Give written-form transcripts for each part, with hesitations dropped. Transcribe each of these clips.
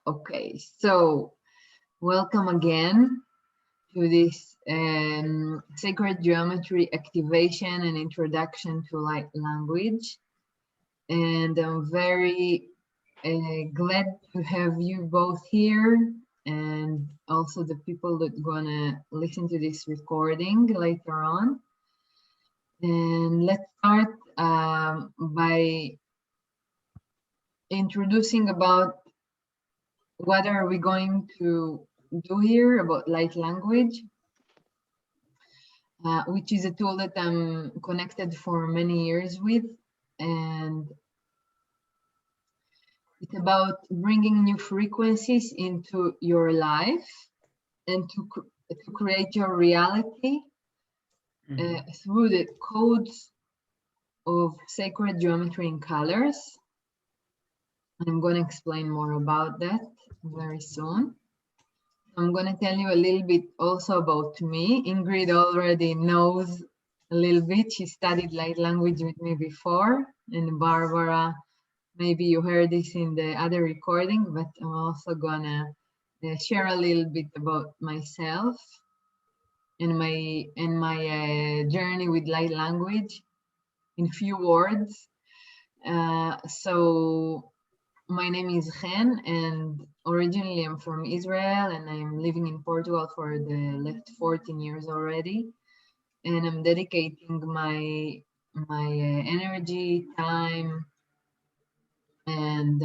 Okay, so welcome again to this Sacred Geometry Activation and Introduction to Light Language. And I'm very glad to have you both here, and also the people that gonna listen to this recording later on. And let's start by introducing about what are we going to do here about light language, which is a tool that I'm connected for many years with. And it's about bringing new frequencies into your life and to create your reality through the codes of sacred geometry and colors. I'm going to explain more about that very soon. I'm going to tell you a little bit also about me. Ingrid already knows a little bit. She studied light language with me before. And Barbara, maybe you heard this in the other recording, but I'm also going to share a little bit about myself and my journey with light language in few words. So my name is Chen, and originally I'm from Israel, and I'm living in Portugal for the last 14 years already. And I'm dedicating my energy, time, and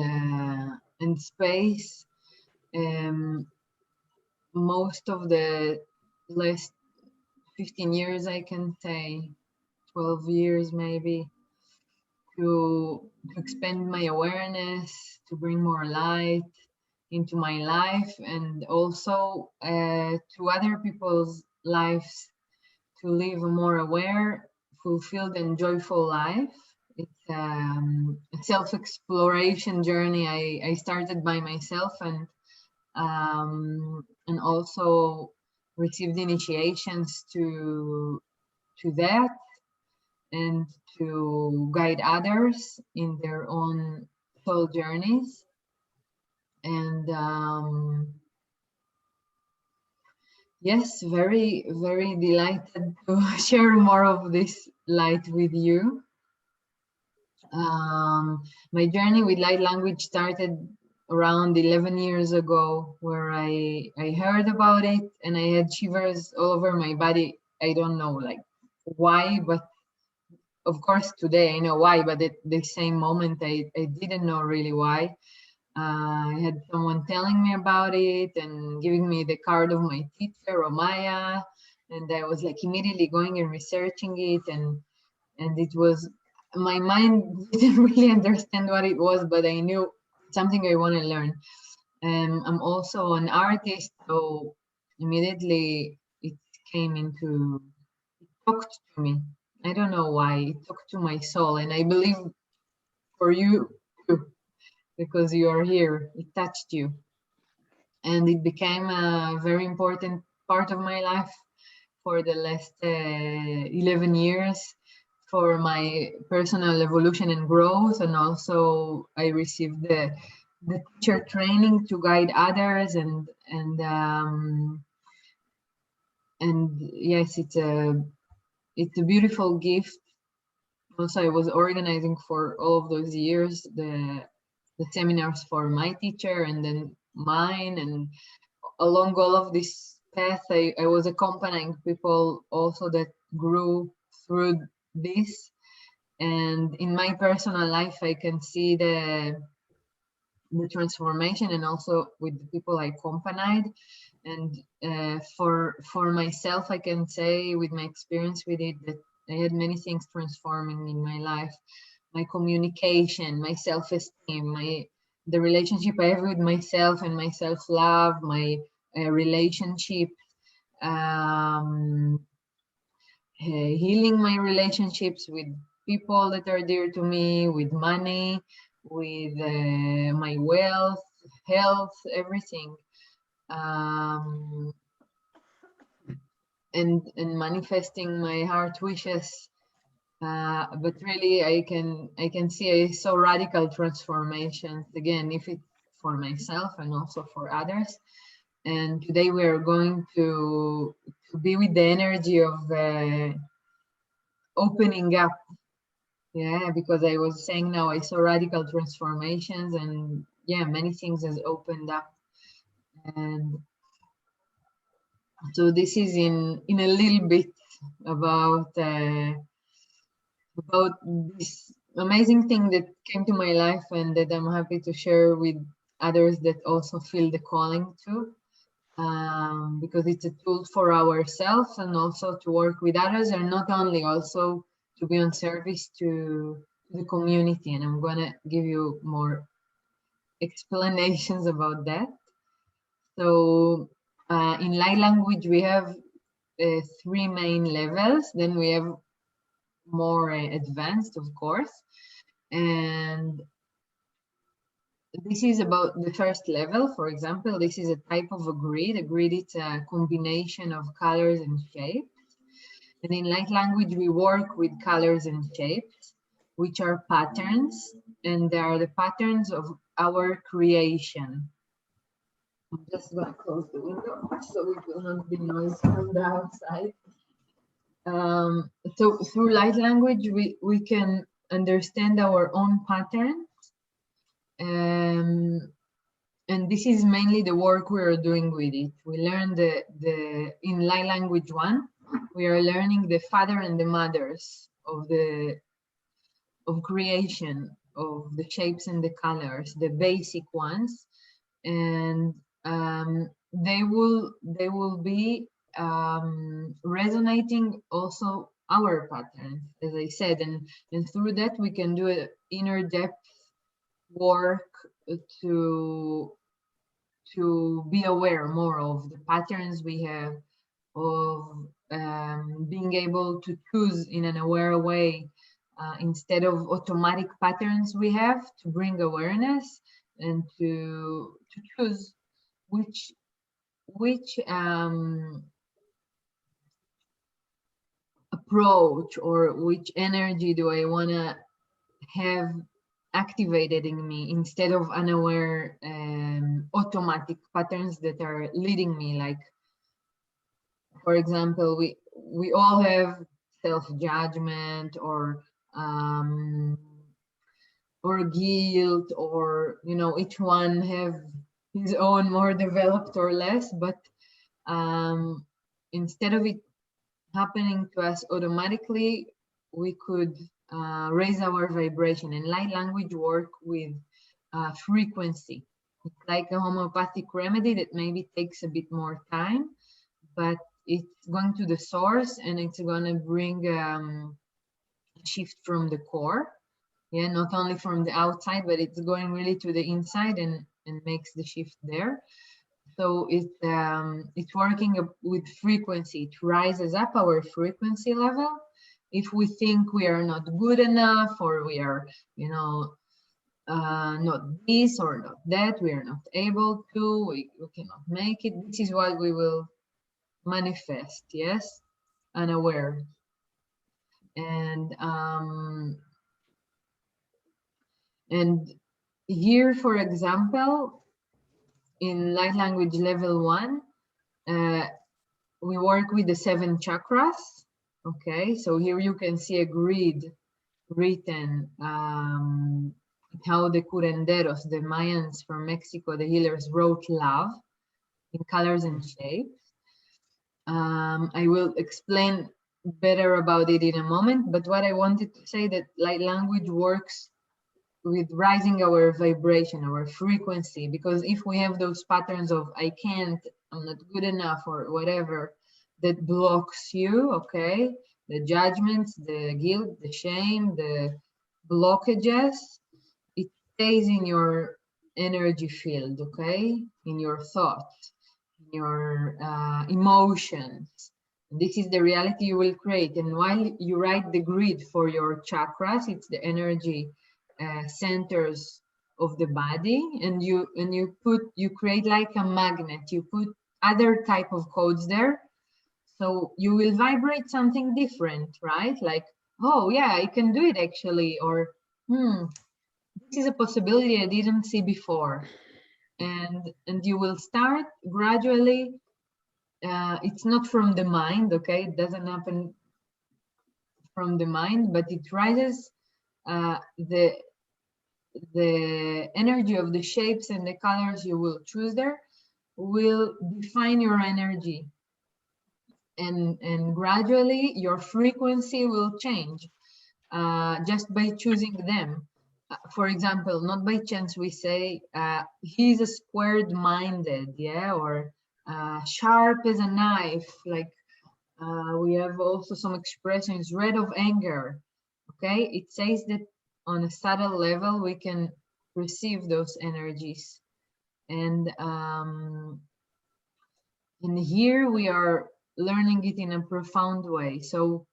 space. Most of the last 15 years, I can say, 12 years maybe, to expand my awareness, to bring more light into my life, and also to other people's lives, to live a more aware, fulfilled, and joyful life. It's a self-exploration journey I started by myself, and also received initiations to that, and to guide others in their own soul journeys. And yes, very, very delighted to share more of this light with you. My journey with light language started around 11 years ago, where I heard about it and I had shivers all over my body. I don't know like why, but of course today I know why, but at the same moment I didn't know really why. I had someone telling me about it and giving me the card of my teacher, Omaya, and I was like immediately going and researching it, and it was, my mind didn't really understand what it was, but I knew something I want to learn. I'm also an artist, so immediately it came into, it talked to me. I don't know why, it talked to my soul, and I believe for you too, because you are here, it touched you. And it became a very important part of my life for the last 11 years, for my personal evolution and growth. And also I received the teacher training to guide others, and yes, it's a beautiful gift. Also, I was organizing for all of those years the seminars for my teacher and then mine, and along all of this path, I was accompanying people also that grew through this. And in my personal life, I can see the transformation, and also with the people I accompanied. And for myself, I can say with my experience with it that I had many things transforming in my life: my communication, my self-esteem, the relationship I have with myself and my self-love, my relationship, healing my relationships with people that are dear to me, with money, with my wealth, health, everything. And manifesting my heart wishes. But really, I can see so radical transformations. Again, if it's for myself and also for others. And today we are going to be with the energy of opening up. Yeah, because I was saying now I saw radical transformations, and yeah, many things has opened up. And so this is in a little bit about this amazing thing that came to my life and that I'm happy to share with others that also feel the calling to, because it's a tool for ourselves and also to work with others, and not only, also to be on service to the community. And I'm gonna give you more explanations about that. So in light language, we have 3 main levels. Then we have more advanced, of course. And this is about the first level. For example, this is a type of a grid. A grid is a combination of colors and shapes. And in light language, we work with colors and shapes, which are patterns, and they are the patterns of our creation. I'm just going to close the window so it will not be noise from the outside. So through light language, we can understand our own patterns. And this is mainly the work we are doing with it. We learn in light language 1, we are learning the father and the mothers of creation, of the shapes and the colors, the basic ones. And they will be resonating also our patterns, as I said, and through that we can do an inner depth work to be aware more of the patterns we have, of being able to choose in an aware way instead of automatic patterns we have, to bring awareness and to choose which approach or which energy do I want to have activated in me, instead of unaware automatic patterns that are leading me. Like, for example, we all have self-judgment or guilt, or each one have his own, more developed or less, but instead of it happening to us automatically, we could raise our vibration. And light language work with frequency. It's like a homeopathic remedy that maybe takes a bit more time, but it's going to the source and it's going to bring a shift from the core. Yeah, not only from the outside, but it's going really to the inside and makes the shift there. So it's working with frequency. It rises up our frequency level. If we think we are not good enough, or we are, not this or not that, we are not able to, we cannot make it, this is what we will manifest, yes, unaware. And here, for example, in light language level 1, we work with the 7 chakras. Okay, so here you can see a grid written how the curanderos, the Mayans from Mexico, the healers, wrote love in colors and shapes. I will explain better about it in a moment, but what I wanted to say, that light language works with rising our vibration, our frequency, because if we have those patterns of I can't, I'm not good enough, or whatever, that blocks you, okay, the judgments, the guilt, the shame, the blockages, it stays in your energy field, okay, in your thoughts, in your emotions. This is the reality you will create. And while you write the grid for your chakras, it's the energy centers of the body, and you create like a magnet. You put other type of codes there, so you will vibrate something different, right? Like, oh yeah, I can do it actually, or this is a possibility I didn't see before. and you will start gradually. It's not from the mind, okay? It doesn't happen from the mind, but it rises. The energy of the shapes and the colors you will choose there will define your energy, and gradually your frequency will change just by choosing them. For example, not by chance we say he's a squared minded, yeah, or sharp as a knife. Like we have also some expressions, red of anger. Okay, it says that on a subtle level we can receive those energies, and here we are learning it in a profound way. So,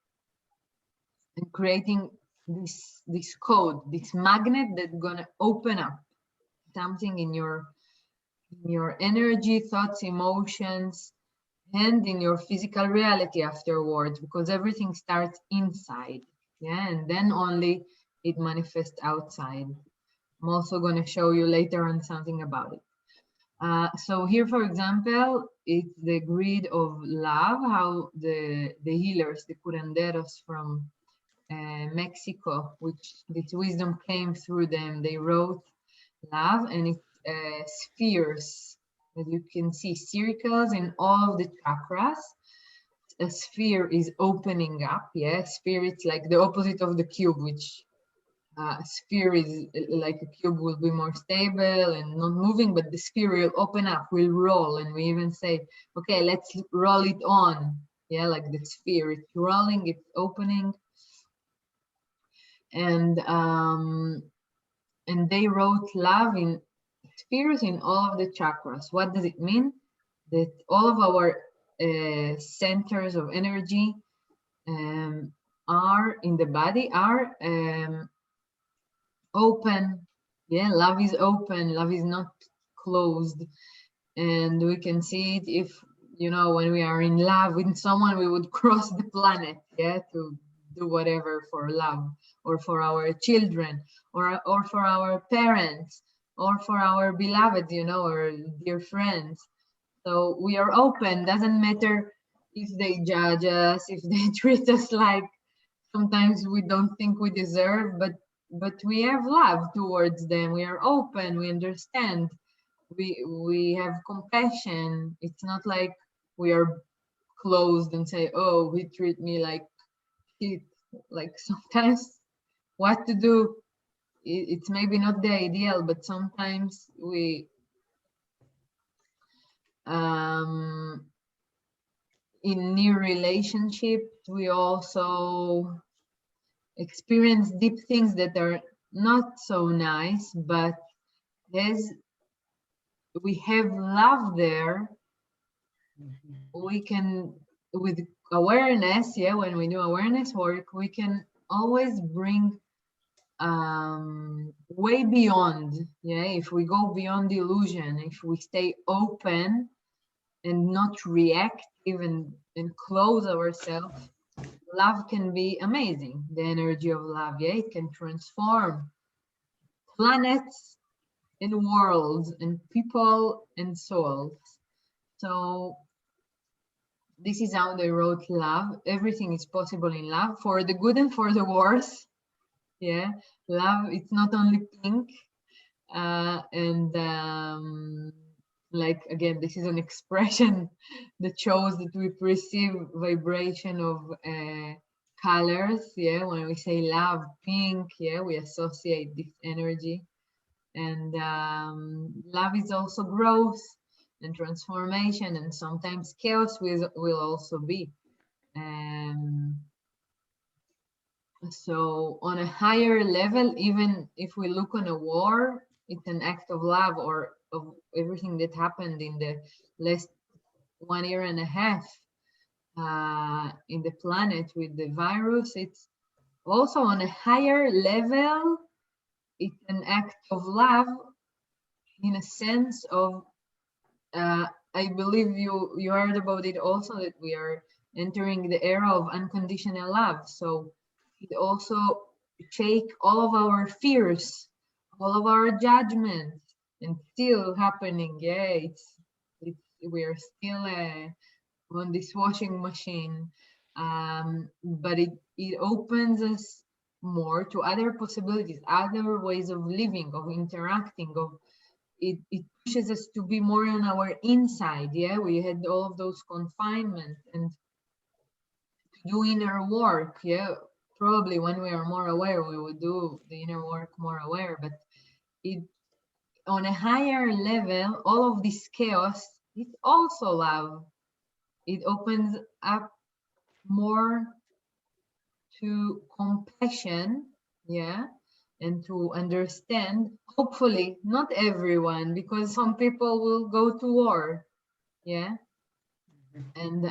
and creating this code, this magnet that's gonna open up something in your energy, thoughts, emotions, and in your physical reality afterwards, because everything starts inside, yeah, and then only it manifests outside. I'm also going to show you later on something about it. So here, for example, it's the grid of love, how the healers, the curanderos from Mexico, which this wisdom came through them, they wrote love, and it's spheres. As you can see, circles in all of the chakras. A sphere is opening up, yeah. Sphere, it's like the opposite of the cube, which sphere is like a cube will be more stable and not moving, but the sphere will open up, will roll, and we even say, okay, let's roll it on, yeah, like the sphere, it's rolling, it's opening, and they wrote love in spheres in all of the chakras. What does it mean? That all of our centers of energy are in the body, are open. Yeah, love is open, love is not closed. And we can see it if, you know, when we are in love with someone, we would cross the planet, yeah, to do whatever for love, or for our children, or for our parents, or for our beloved, you know, or dear friends. So we are open, doesn't matter if they judge us, if they treat us like sometimes we don't think we deserve, but we have love towards them. We are open, we understand, we have compassion. It's not like we are closed and say, oh, he treat me like shit. Like sometimes what to do, it's maybe not the ideal, but sometimes we in new relationships we also experience deep things that are not so nice, but as we have love there, we can, with awareness, yeah, when we do awareness work, we can always bring way beyond, yeah, if we go beyond the illusion, if we stay open and not reactive and close ourselves, love can be amazing. The energy of love, yeah, it can transform planets and worlds and people and souls. So this is how they wrote love. Everything is possible in love, for the good and for the worse. Yeah, love, it's not only pink. Like, again, this is an expression that shows that we perceive vibration of colors. Yeah, when we say love, pink, yeah, we associate this energy. And love is also growth and transformation, and sometimes chaos will also be. So on a higher level, even if we look on a war, it's an act of love, or of everything that happened in the last 1.5 years in the planet with the virus. It's also on a higher level, it's an act of love, in a sense of, I believe you heard about it also, that we are entering the era of unconditional love. So it also shake all of our fears, all of our judgments, and still happening. Yeah, we are still on this washing machine, but it opens us more to other possibilities, other ways of living, of interacting, of it pushes us to be more on our inside. Yeah, we had all of those confinements and to do inner work. Yeah, probably when we are more aware, we will do the inner work more aware. But it on a higher level, all of this chaos, it's also love. It opens up more to compassion, yeah, and to understand. Hopefully, not everyone, because some people will go to war, yeah, and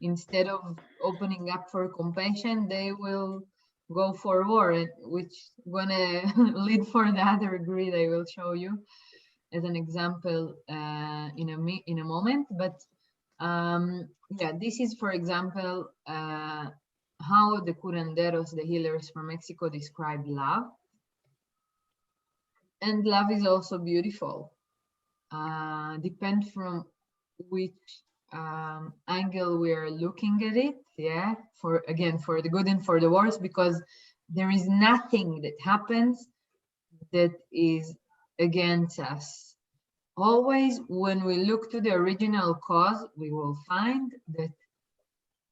instead of opening up for compassion, they will go for war, which gonna lead for the other greed I will show you as an example in a moment. But yeah, this is, for example, how the curanderos, the healers from Mexico, describe love. And love is also beautiful. Depend from which angle we are looking at it. Yeah, for the good and for the worse, because there is nothing that happens that is against us. Always, when we look to the original cause, we will find that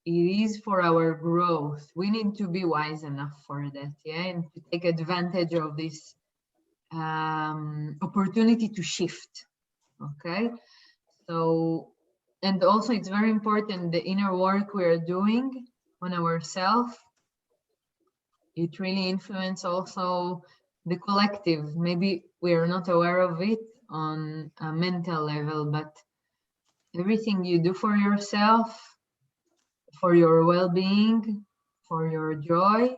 it is for our growth. We need to be wise enough for that, yeah, and to take advantage of this opportunity to shift. Okay, so, and also it's very important, the inner work we are doing on ourselves, it really influences also the collective. Maybe we are not aware of it on a mental level, but everything you do for yourself, for your well-being, for your joy,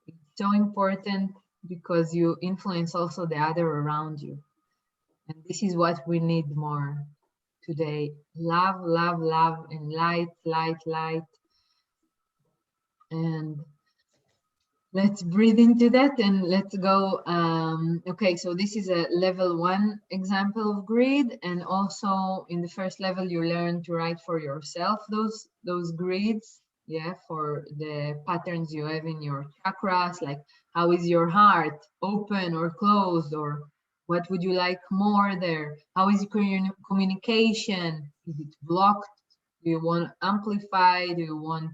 it's so important because you influence also the other around you. And this is what we need more today. Love, love, love, and light, light, light. And let's breathe into that and let's go. Okay, so this is a level 1 example of greed. And also in the first level, you learn to write for yourself those greeds. Yeah, for the patterns you have in your chakras, like how is your heart, open or closed, or what would you like more there? How is your communication? Is it blocked? Do you want to amplify? Do you want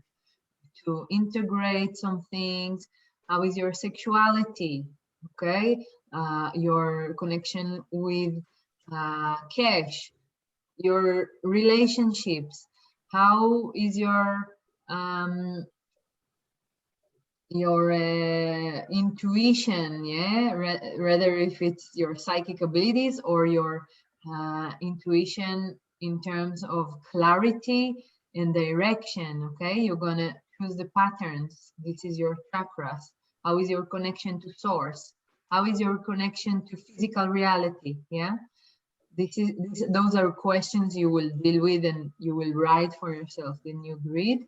to integrate some things? How is your sexuality? Okay, your connection with cash, your relationships. How is your intuition? Yeah, rather if it's your psychic abilities or your intuition in terms of clarity and direction. Okay, you're gonna choose the patterns. This is your chakras. How is your connection to source? How is your connection to physical reality? Yeah, those are questions you will deal with and you will write for yourself. The new grid,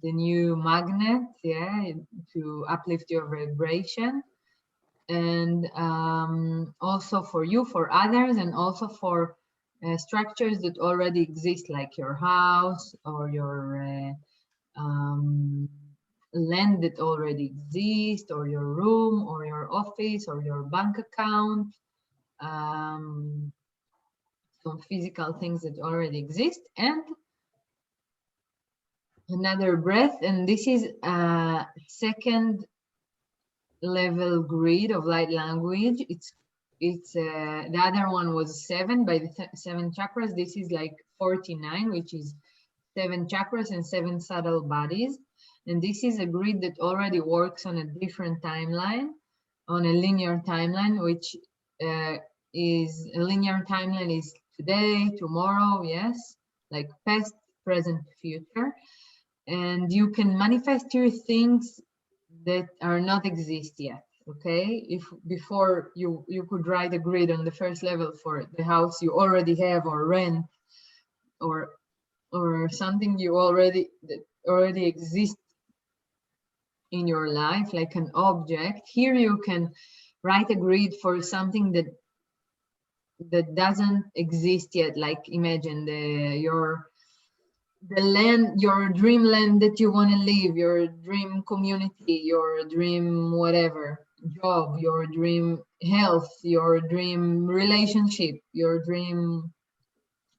the new magnet, yeah, to uplift your vibration. And also for you, for others, and also for structures that already exist, like your house or your land that already exists, or your room, or your office, or your bank account, some physical things that already exist. And another breath, and this is a second level grid of light language. It's the other one was 7 by the 7 chakras. This is like 49, which is 7 chakras and 7 subtle bodies. And this is a grid that already works on a different timeline, on a linear timeline, which is a linear timeline is today, tomorrow, yes, like past, present, future. And you can manifest your things that are not exist yet. Okay, if before you could write a grid on the first level for the house you already have or rent, or something you already exists in your life, like an object. Here you can write a grid for something that that doesn't exist yet. Like imagine the land, your dreamland that you want to live, your dream community, your dream whatever job, your dream health, your dream relationship, your dream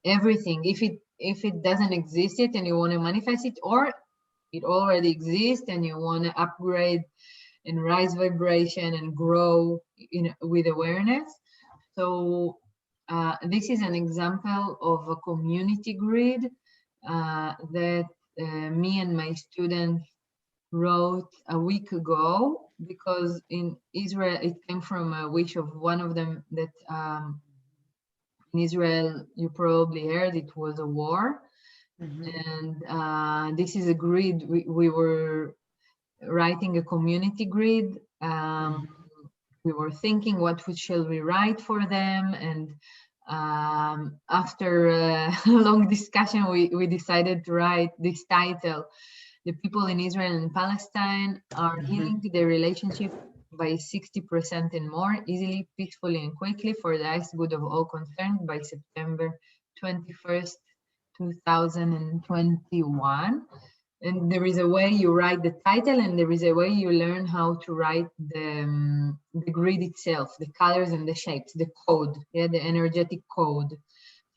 everything. If it doesn't exist yet and you want to manifest it, or it already exists and you want to upgrade and rise vibration and grow with awareness. So this is an example of a community grid that me and my student wrote a week ago, because in Israel, it came from a wish of one of them that in Israel, you probably heard, it was a war. And this is a grid. We were writing a community grid. We were thinking, what shall we write for them? And after a long discussion, we decided to write this title: "The people in Israel and Palestine are healing their relationship by 60% and more, easily, peacefully, and quickly, for the highest good of all concerned, by September 21st, 2021. And there is a way you write the title, and there is a way you learn how to write the grid itself, the colors and the shapes, the code, yeah, the energetic code.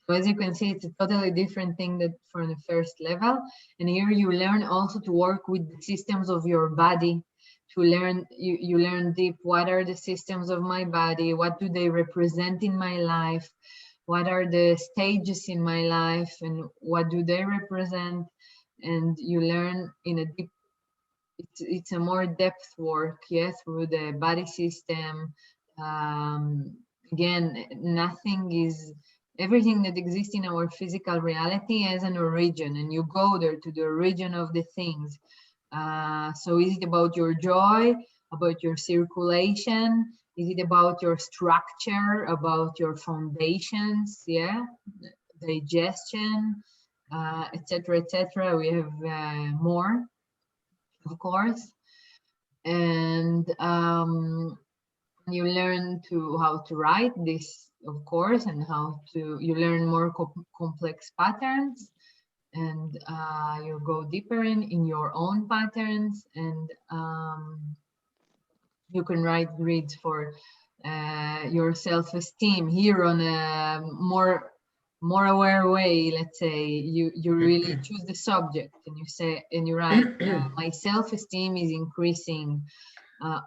So as you can see, it's a totally different thing than from the first level. And here you learn also to work with the systems of your body, to learn, you learn deep, what are the systems of my body, what do they represent in my life, what are the stages in my life, and what do they represent. And you learn in a deep, it's a more depth work, yeah, through the body system. Again, everything that exists in our physical reality has an origin, and you go there to the origin of the things. So is it about your joy, about your circulation? Is it about your structure, about your foundations, yeah, digestion, etc., etc. We have more, of course. And you learn how to write this, of course, and you learn more complex patterns, and you go deeper in your own patterns, and you can write grids for your self-esteem here on a more aware way. Let's say you really choose the subject, and you write, my self-esteem is increasing,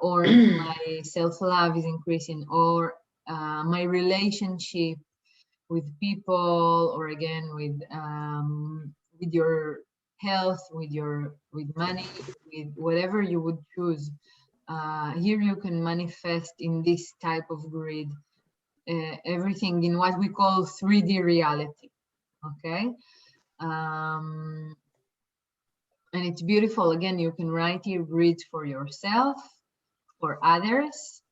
or my self-love is increasing, or my relationship with people, or again with your health, with money, with whatever you would choose. Here you can manifest in this type of grid everything in what we call 3D reality. Okay. And it's beautiful. Again, you can write your grids for yourself, for others.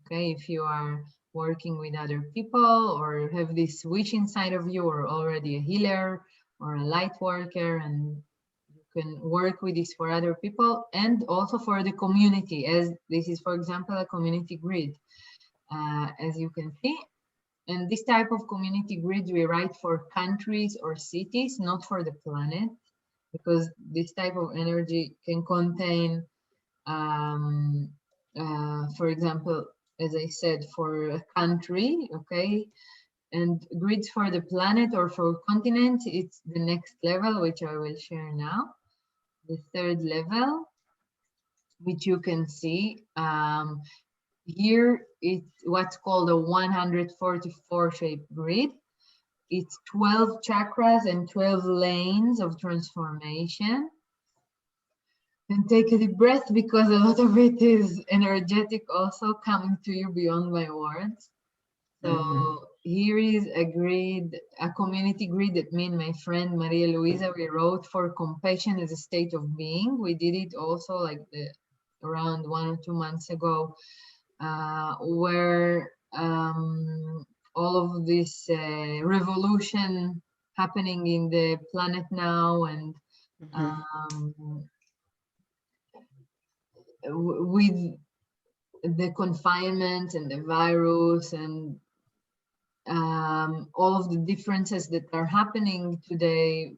Okay, if you are working with other people, or have this wish inside of you, or already a healer or a light worker, and you can work with this for other people, and also for the community, as this is, for example, a community grid, as you can see. And this type of community grid we write for countries or cities, not for the planet, because this type of energy can contain, for example, as I said, for a country, okay, and grids for the planet or for continent, it's the next level, which I will share now, the third level, which you can see. Here, it's what's called a 144 shape grid. It's 12 chakras and 12 lanes of transformation. And take a deep breath, because a lot of it is energetic, also coming to you beyond my words. So here is a grid, a community grid that me and my friend Maria Luisa, we wrote for compassion as a state of being. We did it also like around 1 or 2 months ago, where all of this revolution happening in the planet now, and with the confinement and the virus, and all of the differences that are happening today,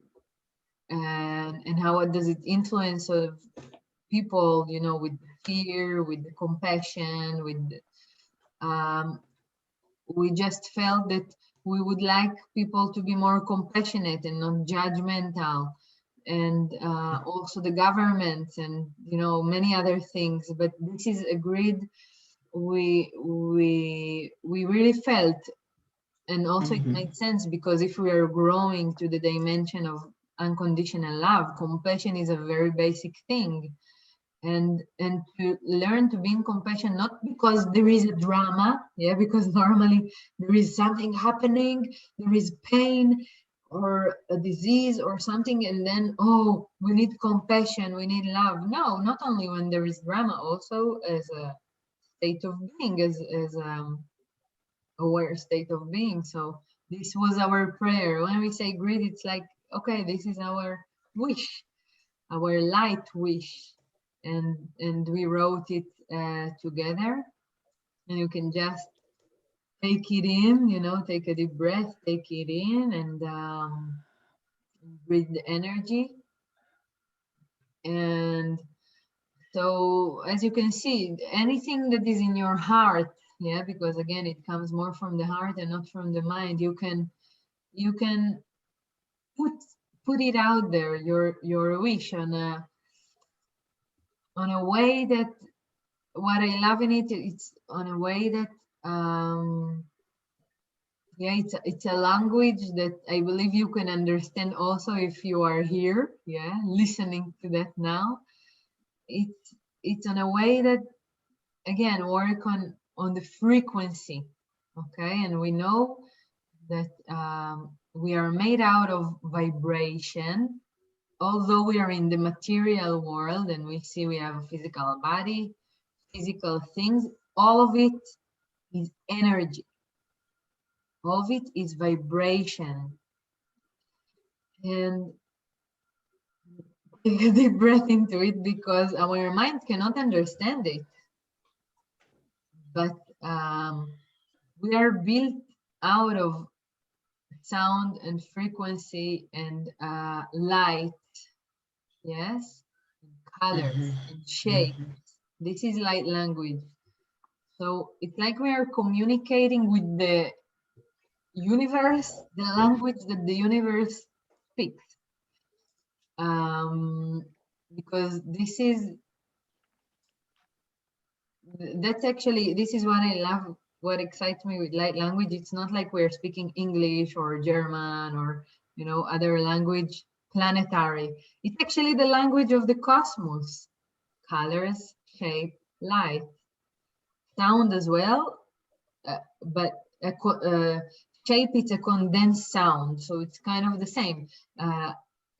and how does it influence of people, you know, with fear, with the compassion, with we just felt that we would like people to be more compassionate and not judgmental, and also the government, and you know, many other things. But this is agreed. We really felt, and also it made sense, because if we are growing to the dimension of unconditional love, compassion is a very basic thing. And to learn to be in compassion, not because there is a drama, yeah, because normally there is something happening, there is pain or a disease or something, and then, oh, we need compassion, we need love. No, not only when there is drama, also as a state of being, as aware state of being. So this was our prayer. When we say greed, it's like, okay, this is our wish, our light wish, and we wrote it together. And you can just take it in, you know, take a deep breath, take it in, and breathe the energy. And so, as you can see, anything that is in your heart, yeah, because again, it comes more from the heart and not from the mind. You can put it out there, your wish, on a way that, what I love in it, it's on a way that yeah, it's a language that I believe you can understand also if you are here, yeah, listening to that now. It's on a way that, again, work on the frequency, okay? And we know that we are made out of vibration. Although we are in the material world and we see we have a physical body, physical things, all of it is energy. All of it is vibration. And take a deep breath into it, because our mind cannot understand it. But we are built out of sound and frequency and light, yes, and colors and shapes. This is light language. So it's like we are communicating with the universe, the language that the universe speaks. Because this is what I love, what excites me with light language. It's not like we're speaking English or German or, you know, other language, planetary. It's actually the language of the cosmos. Colors, shape, light, sound as well, but shape, it's a condensed sound, so it's kind of the same.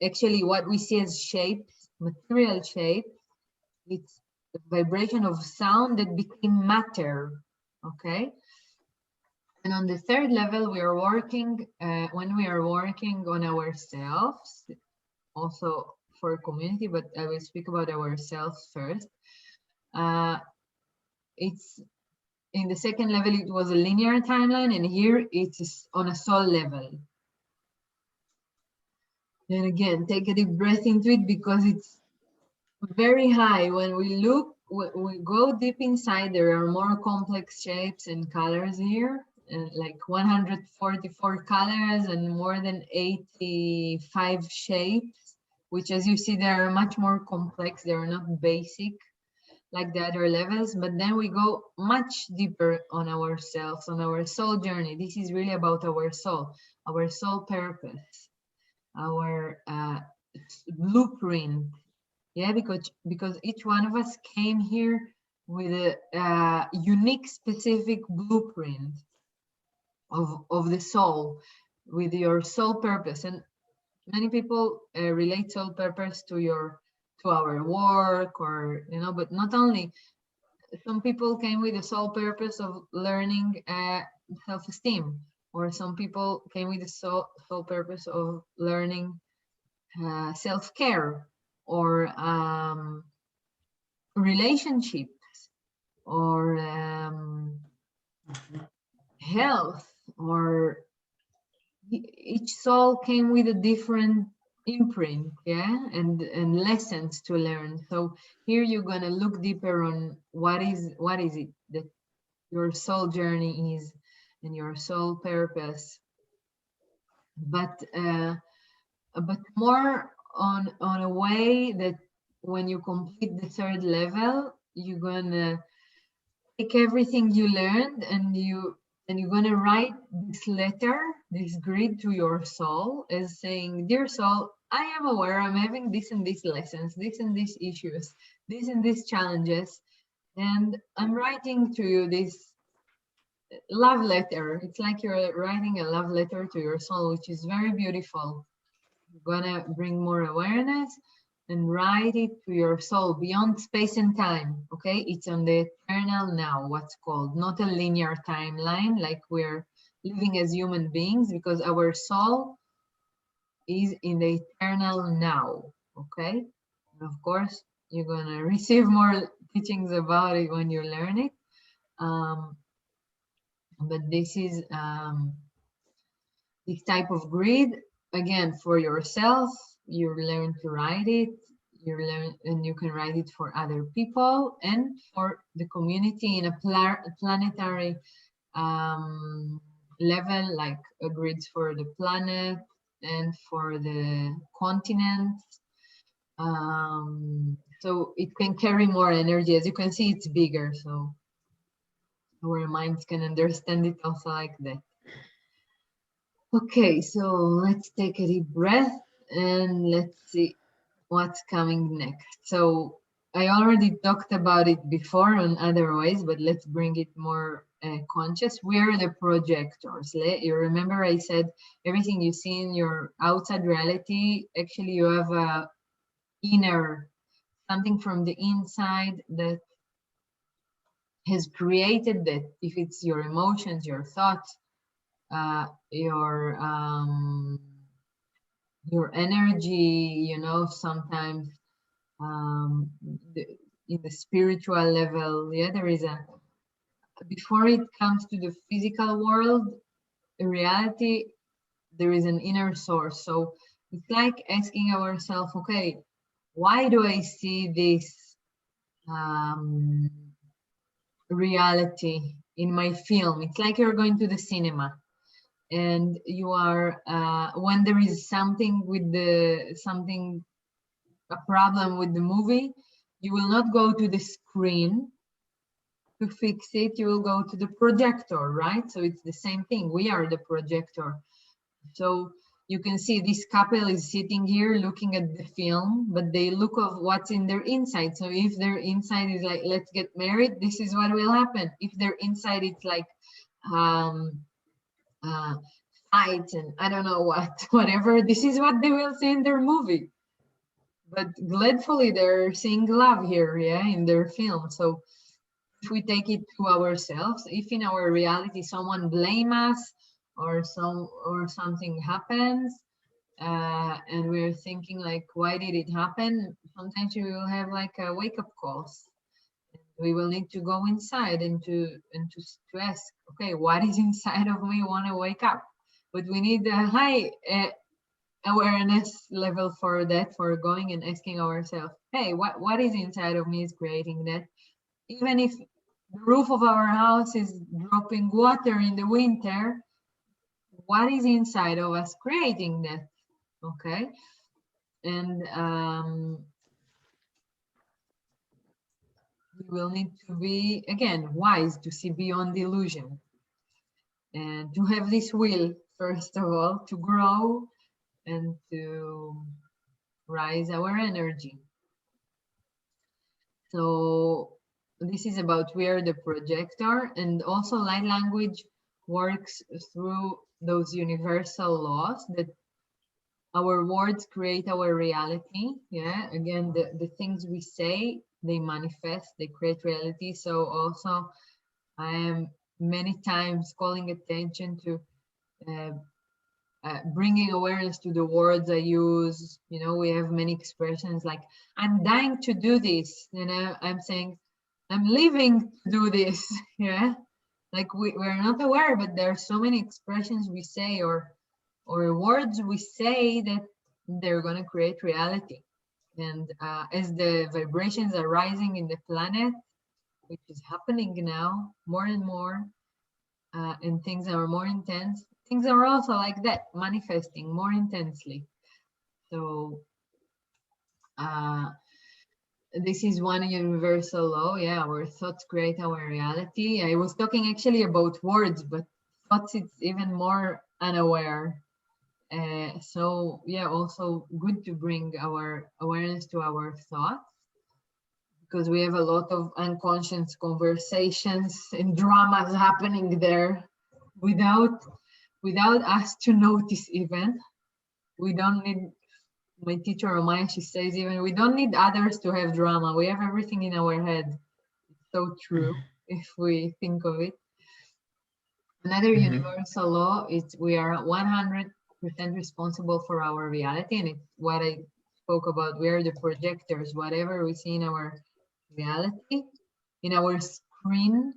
Actually, what we see as shapes, material shape, it's the vibration of sound that became matter, okay? And on the third level, we are working, when we are working on ourselves, also for community, but I will speak about ourselves first. It's in the second level, it was a linear timeline, and here it is on a soul level. And again, take a deep breath into it, because it's very high. When we look, when we go deep inside, there are more complex shapes and colors here, and like 144 colors and more than 85 shapes, which, as you see, they are much more complex. They are not basic like the other levels, but then we go much deeper on ourselves, on our soul journey. This is really about our soul purpose, our blueprint. Yeah, because each one of us came here with a unique, specific blueprint of the soul, with your soul purpose. And many people relate soul purpose to our work, or, you know, but not only. Some people came with the sole purpose of learning self-esteem, or some people came with the sole purpose of learning self-care, or relationships, or health, or each soul came with a different imprint, yeah, and lessons to learn. So here you're gonna look deeper on what is it that your soul journey is and your soul purpose, but more on a way that when you complete the third level, you're gonna take everything you learned and you're gonna write this letter, this grid to your soul as saying, dear soul, I am aware I'm having this and these lessons, this and these issues, this and these challenges, and I'm writing to you this love letter. It's like you're writing a love letter to your soul, which is very beautiful. You're gonna bring more awareness and write it to your soul beyond space and time. Okay, it's on the eternal now, what's called, not a linear timeline like we're living as human beings, because our soul is in the eternal now. Okay, and of course you're gonna receive more teachings about it when you learn it. But this is this type of grid, again, for yourself. You learn to write it, you learn, and you can write it for other people and for the community in a planetary level, like grids for the planet and for the continents. So it can carry more energy. As you can see, it's bigger, so our minds can understand it also like that. Okay, so let's take a deep breath and let's see what's coming next. So I already talked about it before in other ways, but let's bring it more conscious. We're the projectors. You remember I said everything you see in your outside reality, actually you have a inner, something from the inside that has created that. If it's your emotions, your thoughts, your energy, you know, sometimes the, in the spiritual level, yeah, there is a, before it comes to the physical world, reality, there is an inner source. So it's like asking ourselves, okay, why do I see this reality in my film? It's like you're going to the cinema and you are when there is something with the a problem with the movie, you will not go to the screen to fix it, you will go to the projector, right? So it's the same thing, we are the projector. So you can see this couple is sitting here looking at the film, but they look of what's in their inside. So if their inside is like, let's get married, this is what will happen. If their inside it's like fight and I don't know what, whatever, this is what they will see in their movie. But gladfully they're seeing love here, yeah, in their film. So if we take it to ourselves, if in our reality someone blame us or something happens, and we're thinking like, why did it happen? Sometimes we will have like a wake-up calls. We will need to go inside and to ask, okay, what is inside of me want to wake up? But we need a high awareness level for that, for going and asking ourselves, hey, what is inside of me is creating that? Even if the roof of our house is dropping water in the winter, what is inside of us creating that? Okay. And we will need to be, again, wise to see beyond the illusion and to have this will, first of all, to grow and to rise our energy. So this is about we are the projector, and also light language works through those universal laws that our words create our reality. Yeah, again, the things we say, they manifest, they create reality. So also I am many times calling attention to bringing awareness to the words I use. You know, we have many expressions like, I'm dying to do this. You know, I'm saying, I'm living to do this. Yeah, like we're not aware, but there are so many expressions we say, or or words we say that they're going to create reality. And as the vibrations are rising in the planet, which is happening now more and more, and things are more intense, things are also like that, manifesting more intensely. So this is one universal law. Yeah, our thoughts create our reality. I was talking actually about words, but thoughts, it's even more unaware. So yeah, also good to bring our awareness to our thoughts, because we have a lot of unconscious conversations and dramas happening there without us to notice even. We don't need, my teacher Romaya, she says, even we don't need others to have drama. We have everything in our head. It's so true if we think of it. Another universal law is we are 100% responsible for our reality, and it's what I spoke about. We are the projectors. Whatever we see in our reality, in our screen,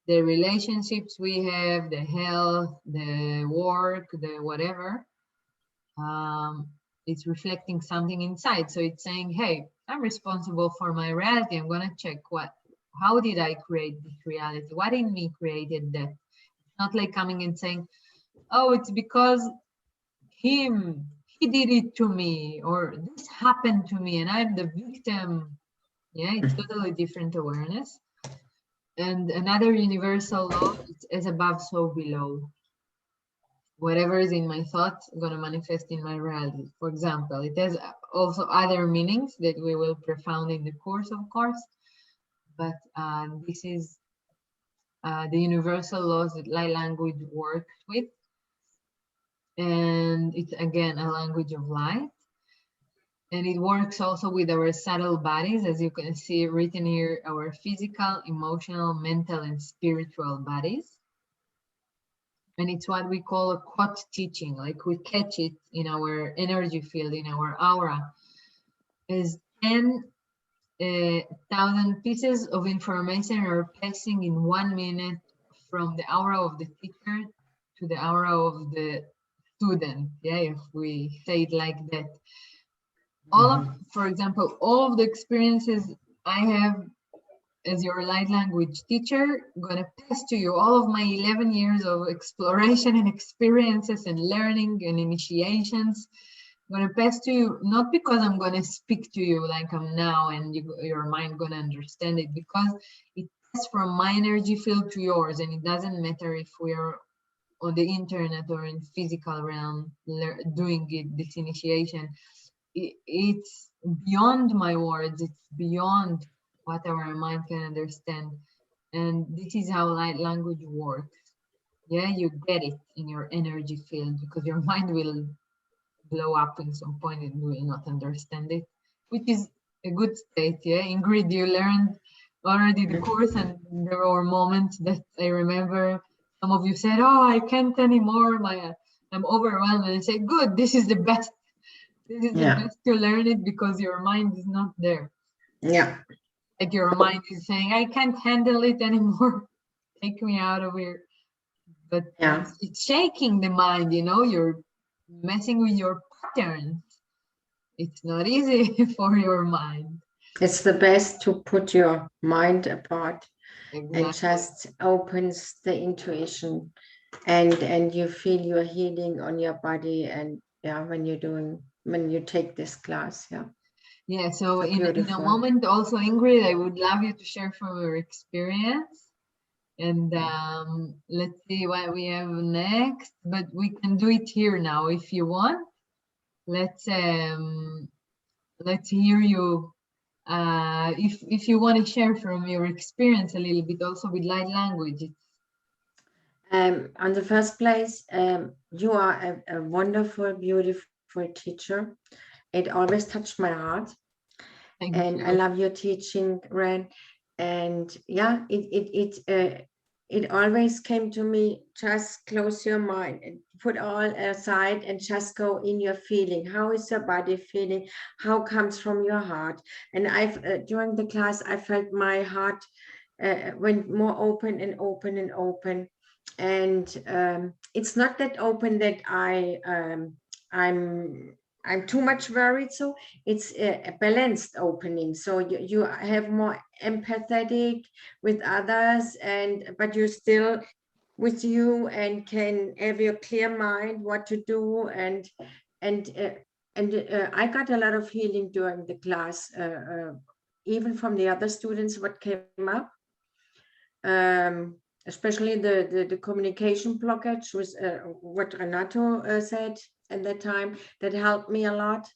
the relationships we have, the health, the work, the whatever, it's reflecting something inside. So it's saying, hey, I'm responsible for my reality. I'm going to check how did I create this reality? What in me created that? It's not like coming and saying, oh, it's because he did it to me, or this happened to me and I'm the victim. Yeah, it's totally different awareness. And another universal law is as above, so below. Whatever is in my thoughts going to manifest in my reality. For example, it has also other meanings that we will profound in the course, of course, but this is the universal laws that light language works with. And it's again a language of light. And it works also with our subtle bodies, as you can see written here, our physical, emotional, mental, and spiritual bodies. And it's what we call a quote teaching, like we catch it in our energy field, in our aura, as 10,000 pieces of information are passing in 1 minute from the aura of the teacher to the aura of the student. Yeah, if we say it like that. All of, for example, all of the experiences I have as your light language teacher, gonna pass to you all of my 11 years of exploration and experiences and learning and initiations. I'm gonna pass to you, not because I'm gonna speak to you like I'm now and your mind gonna understand it, because it passes from my energy field to yours, and it doesn't matter if we are on the internet or in physical realm doing it, this initiation. It's beyond my words, it's beyond what our mind can understand. And this is how light language works. Yeah, you get it in your energy field, because your mind will blow up in some point and will not understand it, which is a good state. Yeah, Ingrid, you learned already the course, and there were moments that I remember some of you said, oh, I can't anymore, I'm overwhelmed. And I say, good, this is the best. This is the best to learn it, because your mind is not there. Yeah. Like your mind is saying, I can't handle it anymore. Take me out of here. But it's shaking the mind, you're messing with your patterns. It's not easy for your mind. It's the best to put your mind apart. Exactly. And just opens the intuition, and you feel your healing on your body. And when you take this class. Yeah, so in a moment also, Ingrid, I would love you to share from your experience. And let's see what we have next, but we can do it here now if you want. Let's hear you. If you want to share from your experience a little bit also with light language. On the first place, you are a wonderful, beautiful teacher. It always touched my heart. Thank and you. I love your teaching, Ren. And it always came to me, just close your mind and put all aside and just go in your feeling. How is your body feeling? How comes from your heart? And during the class, I felt my heart went more open and open and open. And it's not that open that I'm too much worried. So it's a balanced opening. So you have more empathetic with others, but you're still with you and can have your clear mind what to do. And I got a lot of healing during the class, even from the other students what came up. Especially the communication blockage was what Renato said at that time, that helped me a lot.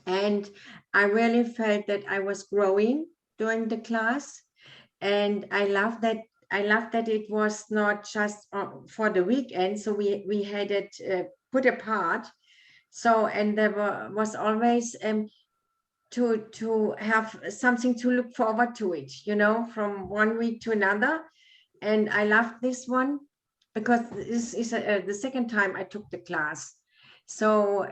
And I really felt that I was growing during the class. And I love that it was not just for the weekend. So we had it put apart. So, and there was always to have something to look forward to it, from one week to another. And I loved this one because this is the second time I took the class. So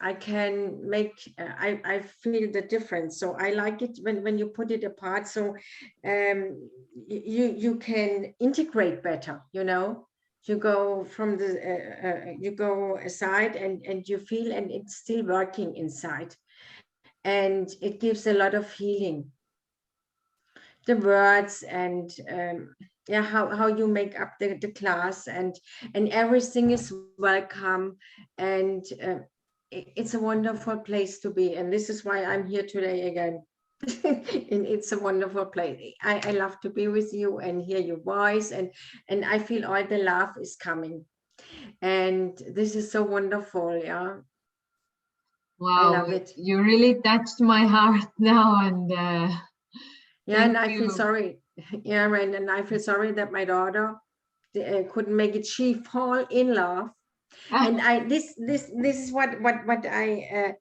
I can make, I feel the difference. So I like it when you put it apart. So you can integrate better, you go from you go aside and you feel, and it's still working inside. And it gives a lot of healing, the words, and yeah, how you make up the class, and everything is welcome. And it's a wonderful place to be, and this is why I'm here today again. And it's a wonderful place. I love to be with you and hear your voice, and I feel all the love is coming, and this is so wonderful. Yeah, I Wow, love it. you really touched my heart now, and Yeah, thank and I feel you. sorry. Yeah, right. And I feel sorry that my daughter couldn't make it. She fall in love, and this is what I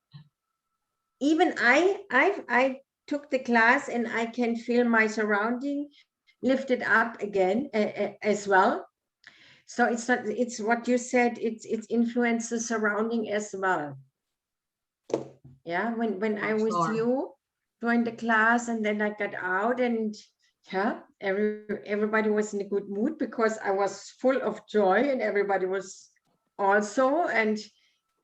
even I took the class, and I can feel my surrounding lifted up again as well. So it's not, it's what you said. It's influences surrounding as well. Yeah, when For I was sure. you during the class, and then I got out, and yeah, everybody was in a good mood because I was full of joy, and everybody was also.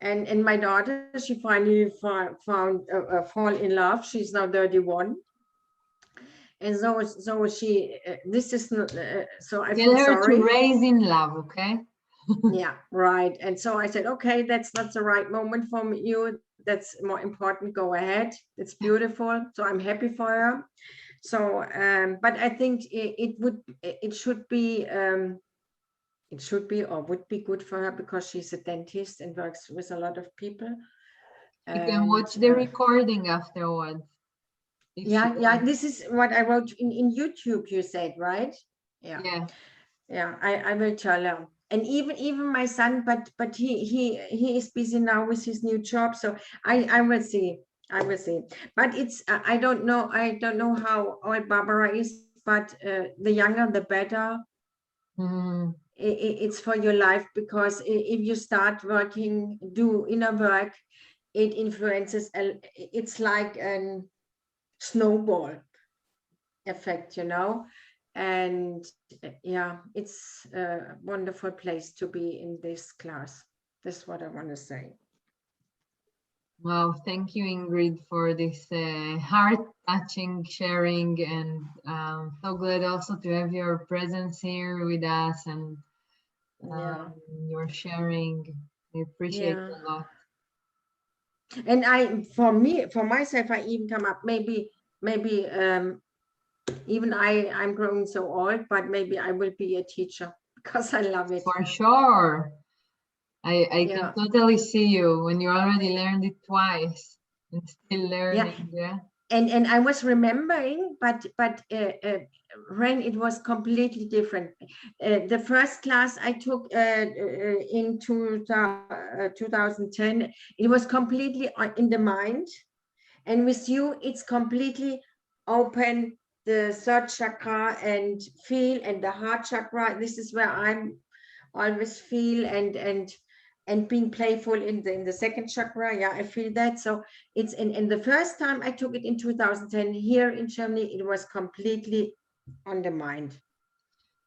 And my daughter, she finally found fall in love. She's now 31. And so she this is not, so I Tell feel her to sorry. raise in love, okay? Yeah, right. And so I said, okay, that's not the right moment for you. That's more important. Go ahead. It's beautiful. So I'm happy for her. So, but I think it should be or would be good for her because she's a dentist and works with a lot of people. You can And watch the recording afterwards if she yeah, wants. this is what I wrote in YouTube. You said, right? Yeah. Yeah. Yeah, I will tell him. And even my son, but he is busy now with his new job. So I will see. I will see. But it's I don't know how old Barbara is, but the younger the better. Mm, It's for your life, because if you start working, do inner work, it influences. It's like a snowball effect, and yeah, it's a wonderful place to be in this class. That's what I want to say. wow, thank you, Ingrid, for this heart-touching sharing, and so glad also to have your presence here with us, and Yeah, your sharing. I appreciate yeah. a lot. And for myself, I even come up, maybe even I'm growing so old, but maybe I will be a teacher because I love it. For sure. I can Yeah, totally see you when you already learned it twice and still yeah. learning. Yeah. And I was remembering, but when it was completely different. The first class I took in 2010, it was completely in the mind, and with you, it's completely open. The third chakra and feel, and the heart chakra. This is where I'm always feel, and being playful in the second chakra. Yeah, I feel that. So it's in the first time I took it in 2010 here in Germany, it was completely on the mind.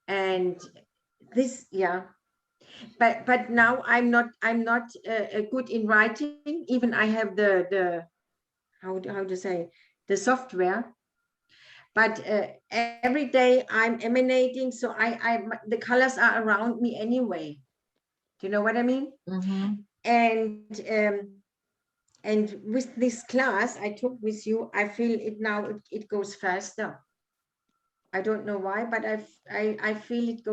And this, yeah. But now I'm not good in writing. Even I have the how to say, the software, but every day I'm emanating, so the colors are around me anyway. Do you know what I mean? Mm-hmm. And with this class I took with you, I feel it now, it goes faster. I don't know why, but I feel it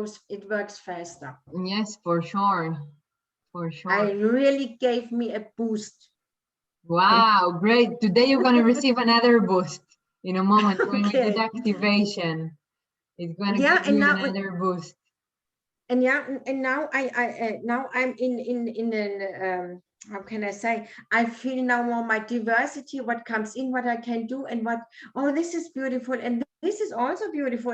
works faster. Yes, for sure. For I sure. really gave me a boost. Wow, great. Today you're going to receive another boost in a moment when we do the Okay. activation. It's going to Yeah, give you another boost. and yeah, and now now I'm in an how can I say, I feel now more my diversity, what comes in, what I can do, and what, oh, this is beautiful, and this is also beautiful,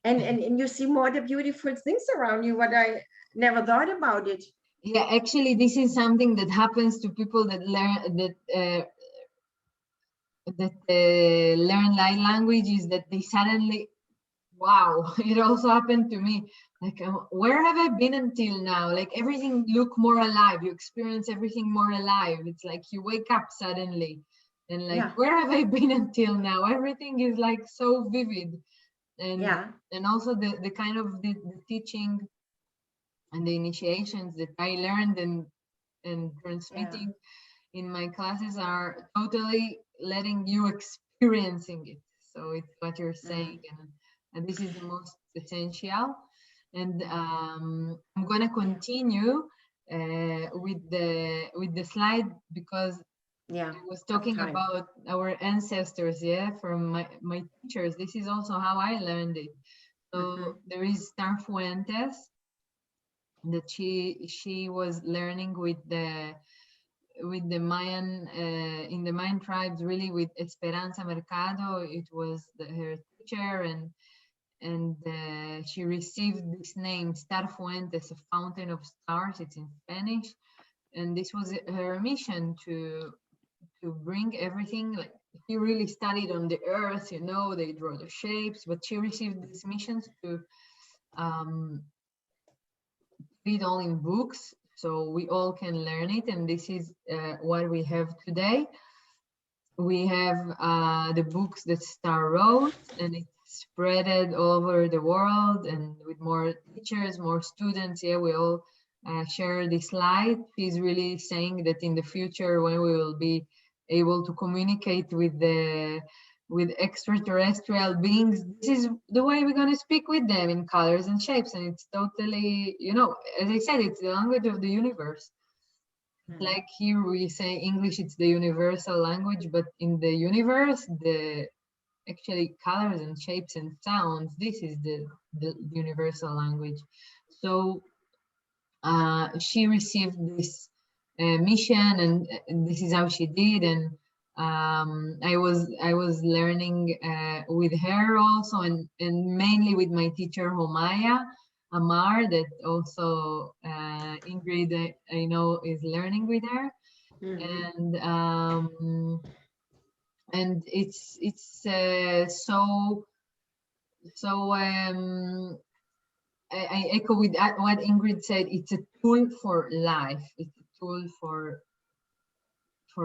and you see more the beautiful things around you, what I never thought about it. Yeah, actually, this is something that happens to people that learn light language, is that they suddenly, wow, it also happened to me. Like, where have I been until now? Like, everything look more alive. You experience everything more alive. It's like you wake up suddenly, and like, Yeah, where have I been until now? Everything is like so vivid, and yeah, also the kind of the teaching and the initiations that I learned and yeah, transmitting in my classes are totally letting you experiencing it. So it's what you're saying, mm, and this is the most essential. And I'm gonna continue with the slide, because yeah, I was of talking time. about our ancestors, yeah, from my teachers. This is also how I learned it. So Hmm. there is Star Fuentes, that she was learning with the Mayan in the Mayan tribes, really with Esperanza Mercado. It was her teacher, and she received this name Star Fuentes, a fountain of stars. It's in Spanish, and this was her mission to bring everything. Like, she really studied on the earth, you know, they draw the shapes, but she received these missions to um, read all in books, so we all can learn it, and this is what we have today. We have the books that Star wrote, and it's spreaded all over the world, and with more teachers, more students. Yeah, we all share this light. She's really saying that in the future, when we will be able to communicate with extraterrestrial beings, this is the way we're going to speak with them in colors and shapes, and it's totally, you know, as I said, it's the language of the universe. Hmm. Like here we say English, it's the universal language, but in the universe, the actually colors and shapes and sounds, this is the universal language. So she received this mission, and this is how she did. And I was learning with her also, and mainly with my teacher Homaya Amar, that also Ingrid, I know, is learning with her. Hmm. And it's so I echo with what Ingrid said. It's a tool for life. It's a tool for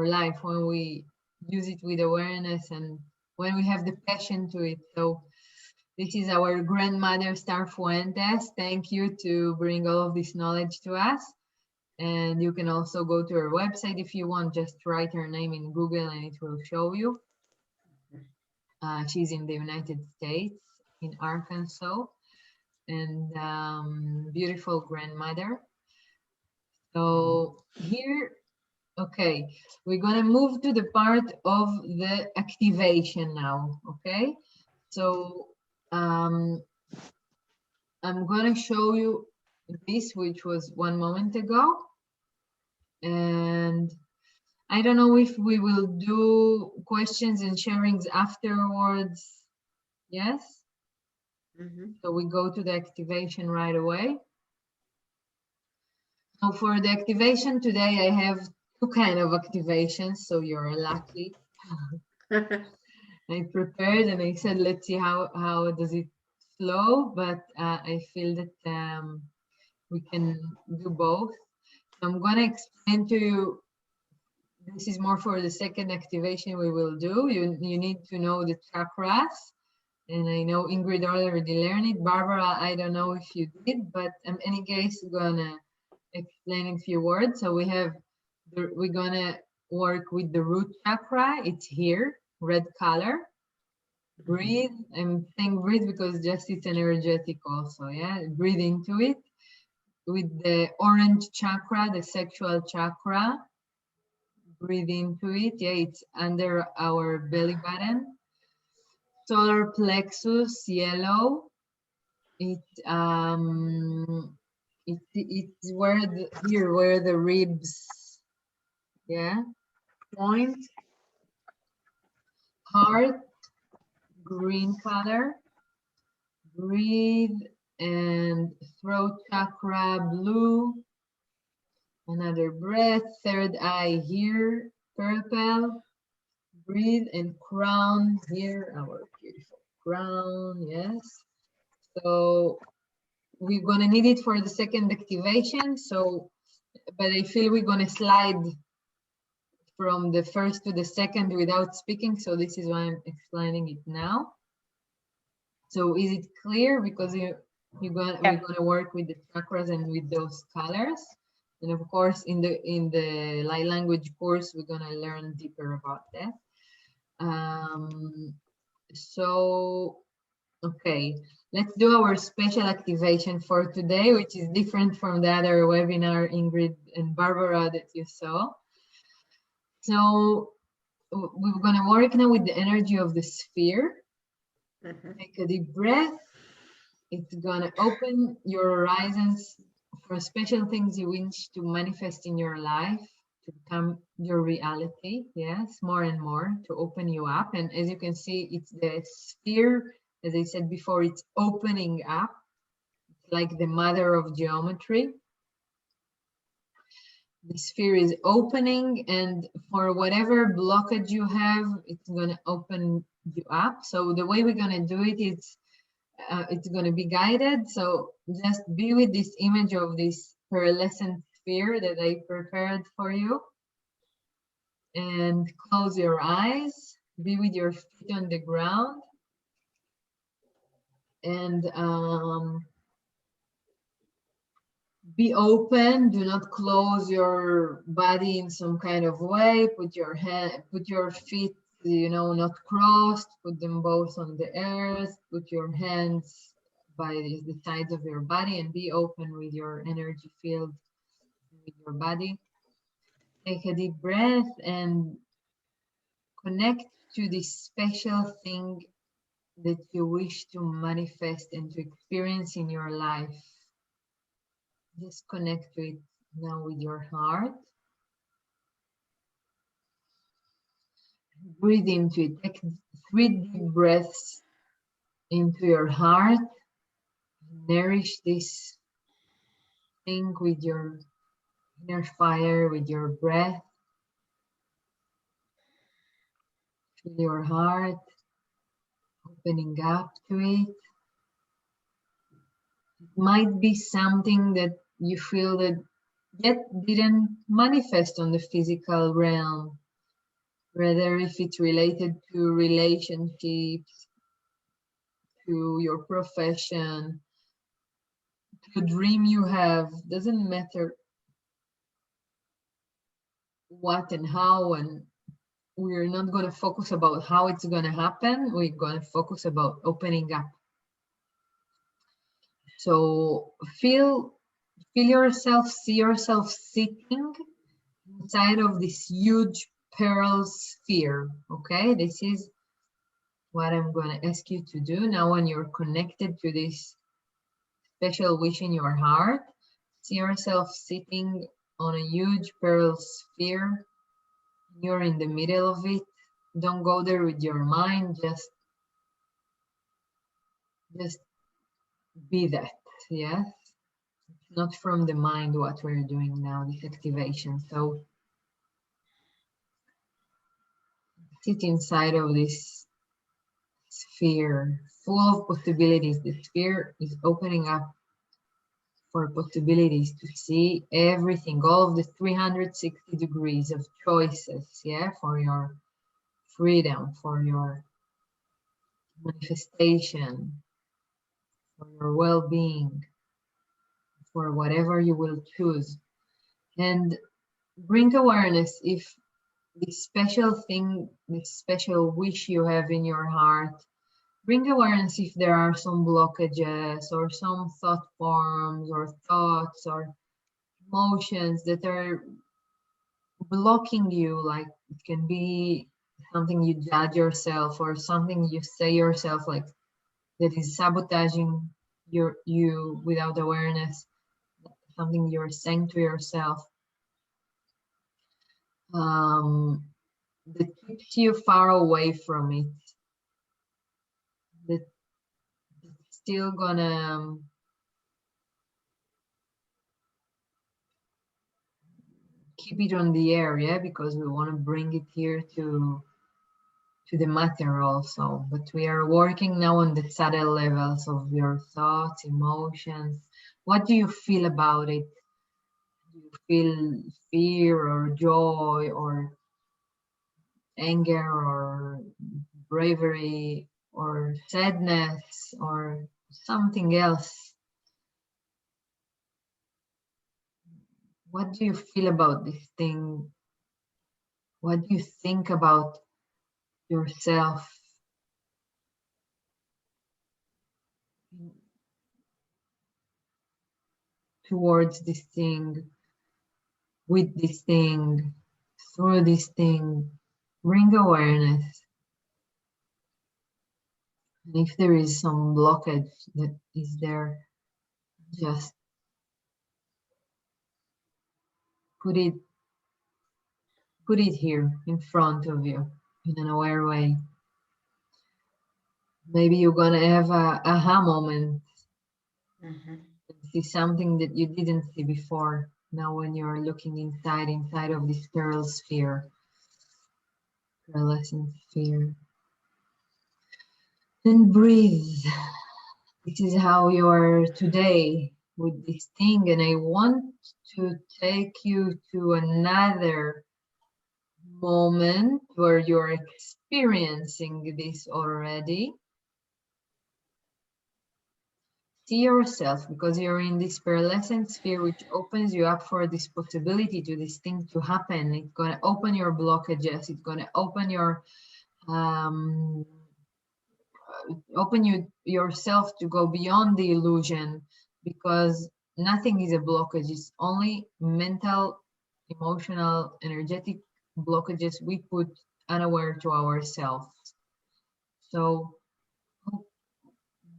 life when we use it with awareness and when we have the passion to it. So this is our grandmother Star Fuentes. Thank you to bring all of this knowledge to us. And you can also go to her website if you want. Just write her name in Google and it will show you. She's in the United States, in Arkansas, and beautiful grandmother. So here, okay, we're gonna move to the part of the activation now, okay? So um, I'm gonna show you this, which was one moment ago, and I don't know if we will do questions and sharings afterwards. Yes? Hmm. So we go to the activation right away. So for the activation today, I have two kind of activations. So you're lucky. I prepared and I said, let's see how does it flow. But I feel that we can do both. So I'm going to explain to you. This is more for the second activation we will do. You need to know the chakras. And I know Ingrid already learned it. Barbara, I don't know if you did, but in any case, we're gonna explain in a few words. So we're gonna work with the root chakra. It's here, red color. Breathe. I'm saying breathe because just it's energetic also, yeah? Breathe into it. With the orange chakra, the sexual chakra, breathe into it. Yeah, it's under our belly button. Solar plexus, yellow. It's where where the ribs, yeah, point. Heart, green color. Breathe, and throat chakra, blue. Another breath. Third eye here, purple. Breathe, and crown here, our beautiful crown, yes. So we're gonna need it for the second activation. So, but I feel we're gonna slide from the first to the second without speaking. So this is why I'm explaining it now. So is it clear? Because we're gonna work with the chakras and with those colors. And of course, in the light language course, we're gonna learn deeper about that. So, okay, let's do our special activation for today, which is different from the other webinar, Ingrid and Barbara, that you saw. So we're gonna work now with the energy of the sphere. Take a deep breath. It's gonna open your horizons for special things you wish to manifest in your life, to become your reality. Yes, more and more, to open you up. And as you can see, it's the sphere, as I said before, it's opening up. It's like the mother of geometry. The sphere is opening, and for whatever blockage you have, it's gonna open you up. So the way we're gonna do it is it's going to be guided. So just be with this image of this pearlescent sphere that I prepared for you, and close your eyes. Be with your feet on the ground, and be open. Do not close your body in some kind of way. Put your feet, not crossed. Put them both on the earth. Put your hands by the sides of your body, and be open with your energy field, with your body. Take a deep breath and connect to this special thing that you wish to manifest and to experience in your life. Just connect to it now with your heart. Breathe into it. Take 3 deep breaths into your heart. Nourish this thing with your inner fire, with your breath. Feel your heart opening up to it. It might be something that you feel that yet didn't manifest on the physical realm, whether if it's related to relationships, to your profession, to a dream you have. Doesn't matter what and how, and we're not going to focus about how it's going to happen. We're going to focus about opening up. So feel yourself, see yourself sitting inside of this huge pearl sphere. Okay, this is what I'm going to ask you to do now. When you're connected to this special wish in your heart, see yourself sitting on a huge pearl sphere. You're in the middle of it. Don't go there with your mind. Just be that. Yes, not from the mind what we're doing now, this activation. So sit inside of this sphere full of possibilities. The sphere is opening up for possibilities, to see everything, all of the 360 degrees of choices, yeah, for your freedom, for your manifestation, for your well-being, for whatever you will choose. And bring awareness if this special thing, this special wish you have in your heart, bring awareness if there are some blockages or some thought forms or thoughts or emotions that are blocking you. Like it can be something you judge yourself or something you say yourself, like that is sabotaging you without awareness, something you're saying to yourself, that keeps you far away from it, that still gonna keep it on the air, yeah, because we want to bring it here to the matter also. But we are working now on the subtle levels of your thoughts, emotions. What do you feel about it? Do you feel fear or joy or anger or bravery or sadness or something else? What do you feel about this thing? What do you think about yourself towards this thing, with this thing, through this thing? Bring awareness. And if there is some blockage that is there, just put it here in front of you in an aware way. Maybe you're gonna have a aha moment. See something that you didn't see before. Now when you're looking inside of this pearlescent sphere. And breathe. This is how you are today with this thing. And I want to take you to another moment where you're experiencing this already. See yourself, because you're in this pearlescent sphere, which opens you up for this possibility to this thing to happen. It's going to open your blockages. It's going to open your yourself to go beyond the illusion, because nothing is a blockage. It's only mental, emotional, energetic blockages we put unaware to ourselves. So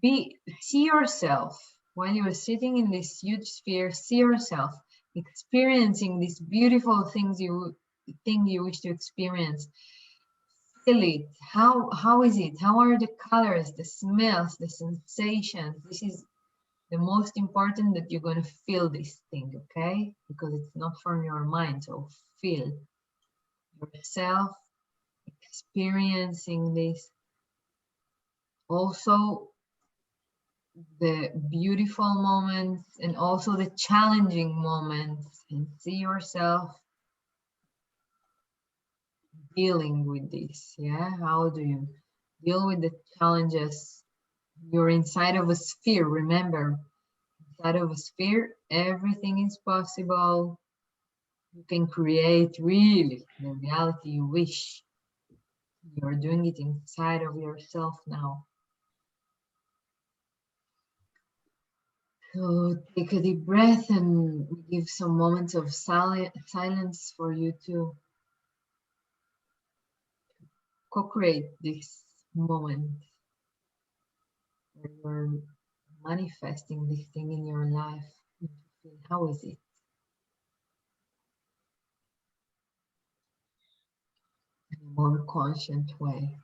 see yourself while you're sitting in this huge sphere. See yourself experiencing these beautiful things you wish to experience. Feel it. How is it? How are the colors, the smells, the sensations? This is the most important, that you're going to feel this thing, okay? Because it's not from your mind. So feel yourself experiencing this. Also the beautiful moments and also the challenging moments, and see yourself dealing with this. Yeah, how do you deal with the challenges? You're inside of a sphere. Remember, inside of a sphere everything is possible. You can create really the reality you wish. You're doing it inside of yourself now. So take a deep breath, and give some moments of silence for you to co-create this moment where you're manifesting this thing in your life. How is it? In a more conscious way.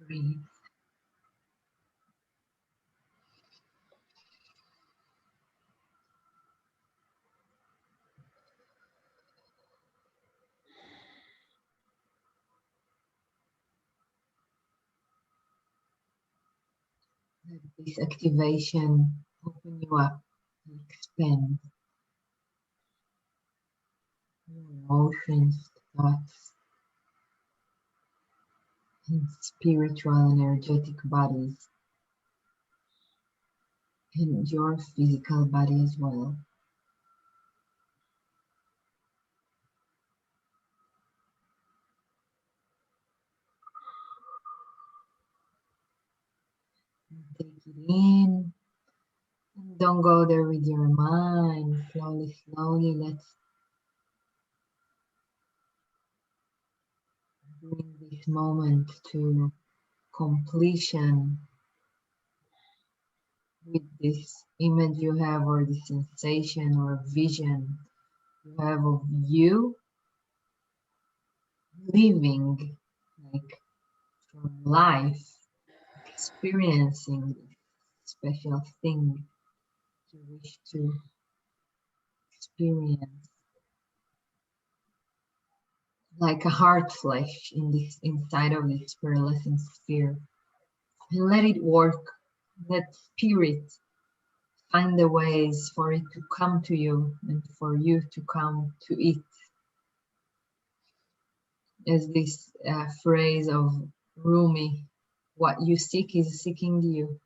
Breathe. Let this activation open you up and expand your emotions, thoughts, and spiritual energetic bodies, and your physical body as well. Take it in. And don't go there with your mind. Slowly, slowly, let's bring this moment to completion with this image you have, or the sensation or vision you have of you living, like from life, experiencing this special thing you wish to experience, like a heart flesh in this inside of this pearlescent sphere. And let it work. Let spirit find the ways for it to come to you and for you to come to it. As this phrase of Rumi, what you seek is seeking you.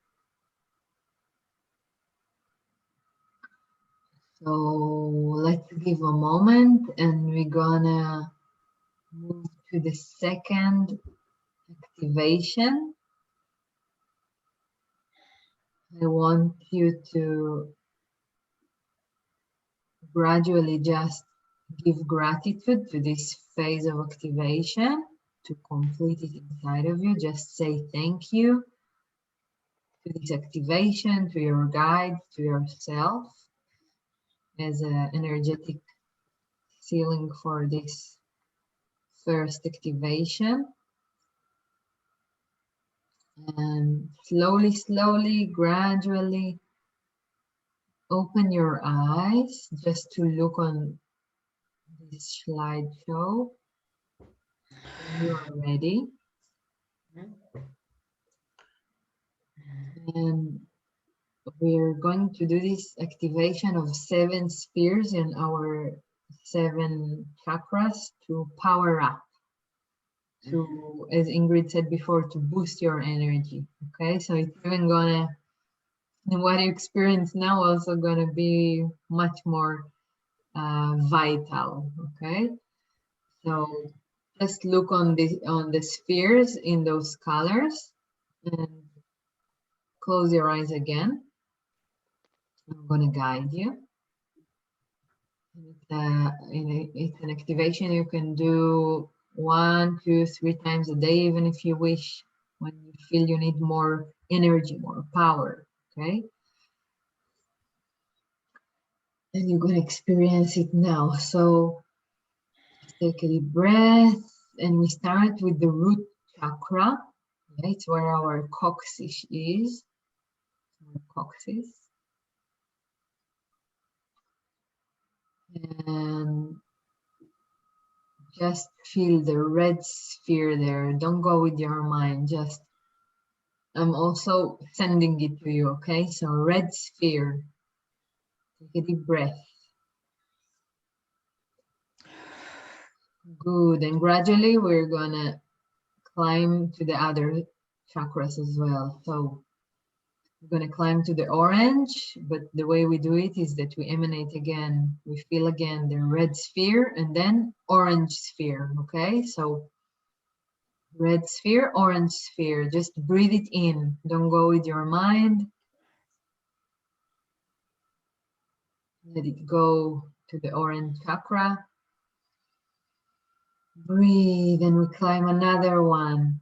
So let's give a moment, and we're gonna move to the second activation. I want you to gradually just give gratitude to this phase of activation, to complete it inside of you. Just say thank you to this activation, to your guide, to yourself, as an energetic sealing for this first activation. And slowly, slowly, gradually open your eyes just to look on this slideshow when you are ready. And we're going to do this activation of 7 spheres in our 7 chakras to power up, to, as Ingrid said before, to boost your energy. Okay, so it's even gonna, and what you experience now also gonna be much more vital. Okay, so just look on the spheres in those colors and close your eyes again. I'm gonna guide you. It's an activation you can do 1, 2, 3 times a day, even if you wish, when you feel you need more energy, more power. Okay, and you're gonna experience it now. So take a deep breath, and we start with the root chakra. Okay, it's where our coccyx is. Coccyx. And just feel the red sphere there. Don't go with your mind. Just, I'm also sending it to you, okay? So red sphere. Take a deep breath. Good. And gradually we're gonna climb to the other chakras as well. So we're gonna climb to the orange, but the way we do it is that we emanate again. We feel again the red sphere and then orange sphere, okay? So red sphere, orange sphere, just breathe it in. Don't go with your mind. Let it go to the orange chakra. Breathe, and we climb another one.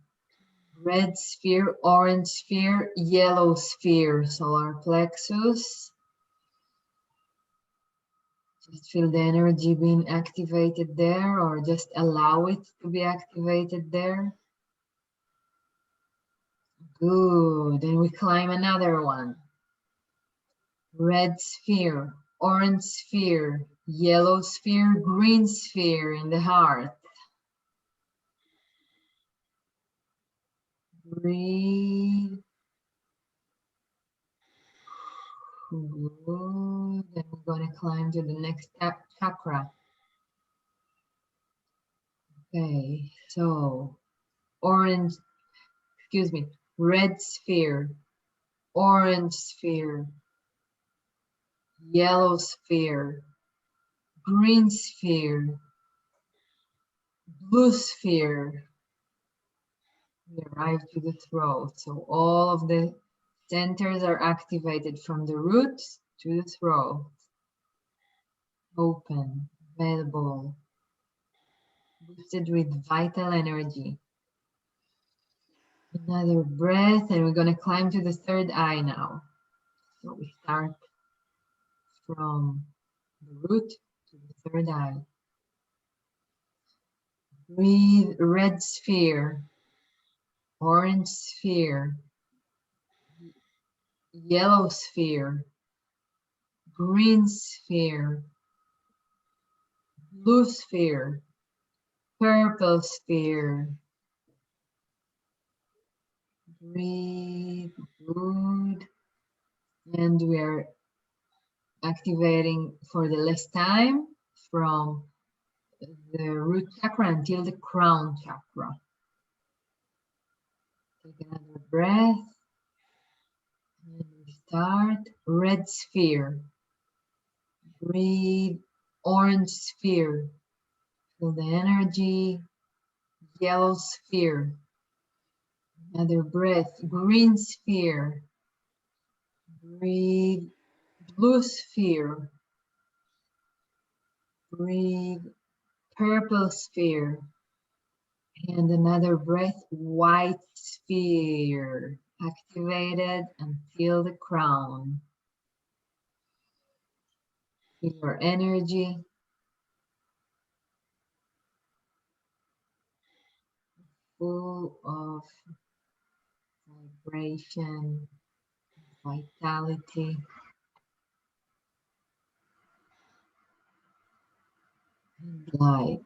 Red sphere, orange sphere, yellow sphere, solar plexus. Just feel the energy being activated there, or just allow it to be activated there. Good, and we climb another one. Red sphere, orange sphere, yellow sphere, green sphere in the heart. Breathe. Good. Then we're going to climb to the next chakra. Okay, so orange, excuse me, red sphere, orange sphere, yellow sphere, green sphere, blue sphere. We arrive to the throat. So all of the centers are activated from the roots to the throat. Open, available, boosted with vital energy. Another breath, and we're going to climb to the third eye now. So we start from the root to the third eye. Breathe red sphere, orange sphere, yellow sphere, green sphere, blue sphere, purple sphere. Breathe, good. And we are activating for the last time from the root chakra until the crown chakra. Take another breath. And we start red sphere. Breathe orange sphere. Feel the energy. Yellow sphere. Another breath. Green sphere. Breathe blue sphere. Breathe purple sphere. And another breath, white sphere. Activated until the crown. Feel your energy. Full of vibration, vitality, and light.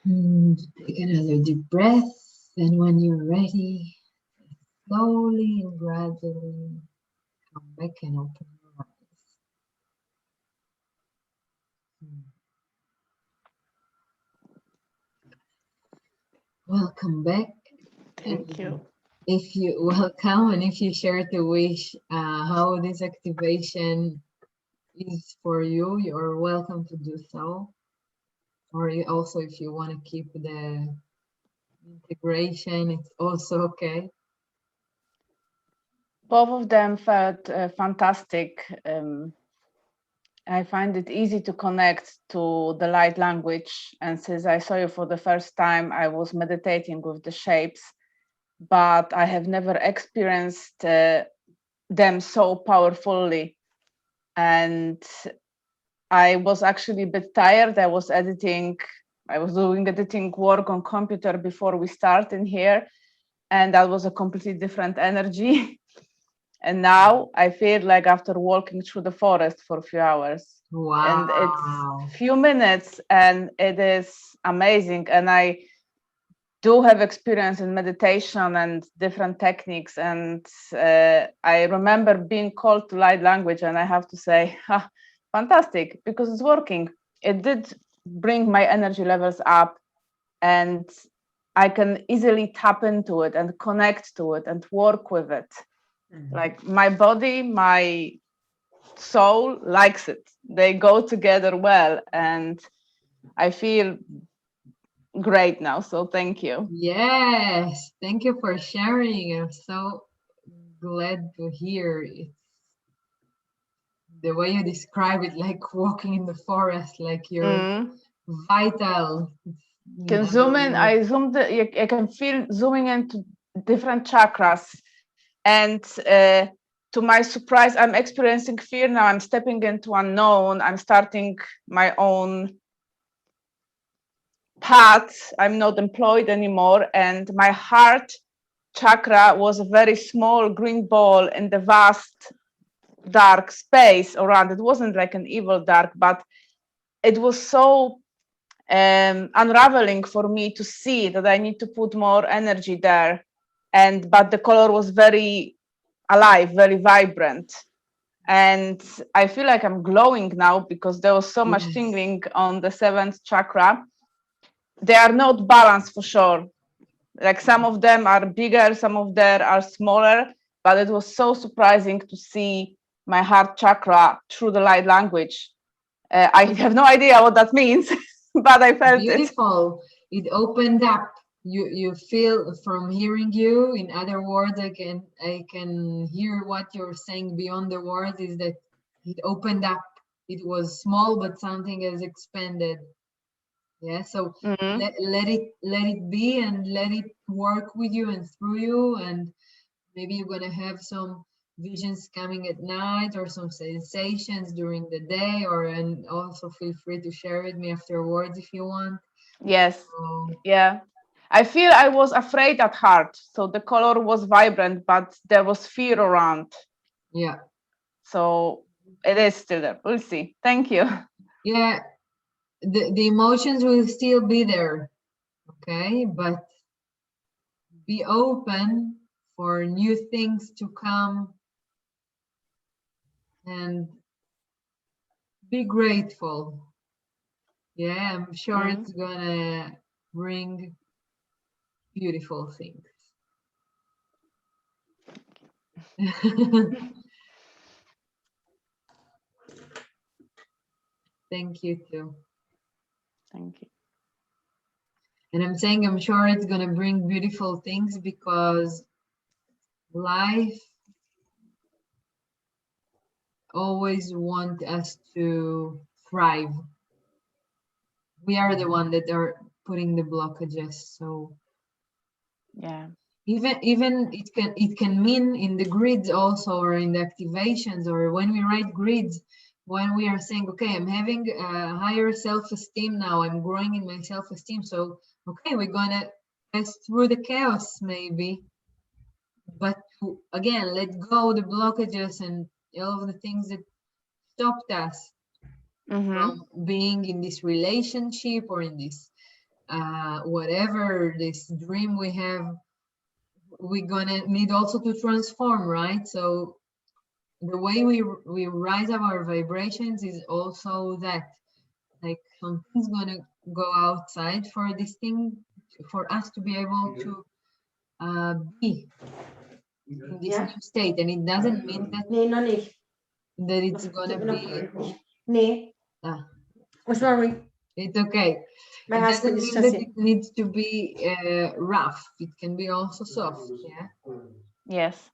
And take another deep breath, and when you're ready, slowly and gradually come back and open your eyes. Welcome back. Thank you. If you welcome, and if you share the wish how this activation is for you, you're welcome to do so. Or also, if you want to keep the integration, it's also okay. Both of them felt fantastic. I find it easy to connect to the light language. And since I saw you for the first time, I was meditating with the shapes, but I have never experienced them so powerfully. And I was actually a bit tired. I was doing editing work on computer before we start in here. And that was a completely different energy. And now I feel like after walking through the forest for a few hours. Wow. And it's few minutes and it is amazing. And I do have experience in meditation and different techniques. And I remember being called to light language, and I have to say, fantastic, because it's working. It did bring my energy levels up, and I can easily tap into it and connect to it and work with it. Like my body, my soul likes it. They go together well, and I feel great now. So thank you. Yes, thank you for sharing. I'm so glad to hear it. The way you describe it, like walking in the forest, like you're vital. Can zoom in. I can feel zooming into different chakras, and to my surprise, I'm experiencing fear now. I'm stepping into unknown. I'm starting my own path. I'm not employed anymore, and my heart chakra was a very small green ball in the vast dark space around. It wasn't like an evil dark, but it was so unraveling for me to see that I need to put more energy there but the color was very alive, very vibrant. And I feel like I'm glowing now because there was so much Yes. tingling on the 7th chakra. They are not balanced for sure. Like some of them are bigger, some of them are smaller, but it was so surprising to see my heart chakra through the light language. I have no idea what that means, but I felt Beautiful. It opened up. You feel from hearing you. In other words, I can hear what you're saying beyond the words is that it opened up. It was small, but something has expanded. Yeah. So let it be and let it work with you and through you, and maybe you're gonna have some visions coming at night or some sensations during the day, and also feel free to share with me afterwards if you want. Yes. So, Yeah. I feel I was afraid at heart. So the color was vibrant, but there was fear around. yeah. So it is still there. We'll see. Thank you. Yeah. The emotions will still be there. Okay. But be open for new things to come and be grateful. Yeah, I'm sure it's gonna bring beautiful things. Thank you too. Thank you. And I'm saying I'm sure it's gonna bring beautiful things because life always want us to thrive. We are the one that are putting the blockages. So Yeah. even it can mean in the grids also, or in the activations, or when we write grids, when we are saying, okay, I'm having a higher self-esteem now, I'm growing in my self-esteem, so okay, we're gonna pass through the chaos maybe, but to, again, let go the blockages and all of the things that stopped us from being in this relationship or in this whatever this dream we have. We're gonna need also to transform, right? So the way we rise our vibrations is also that, like, something's gonna go outside for this thing, for us to be able to be in this new state, and it doesn't mean that Nee, noch nicht. that it's gonna be Nee. Oh, sorry. it's okay. My It husband doesn't is mean just that it needs to be rough. It can be also soft. Yeah. Yes.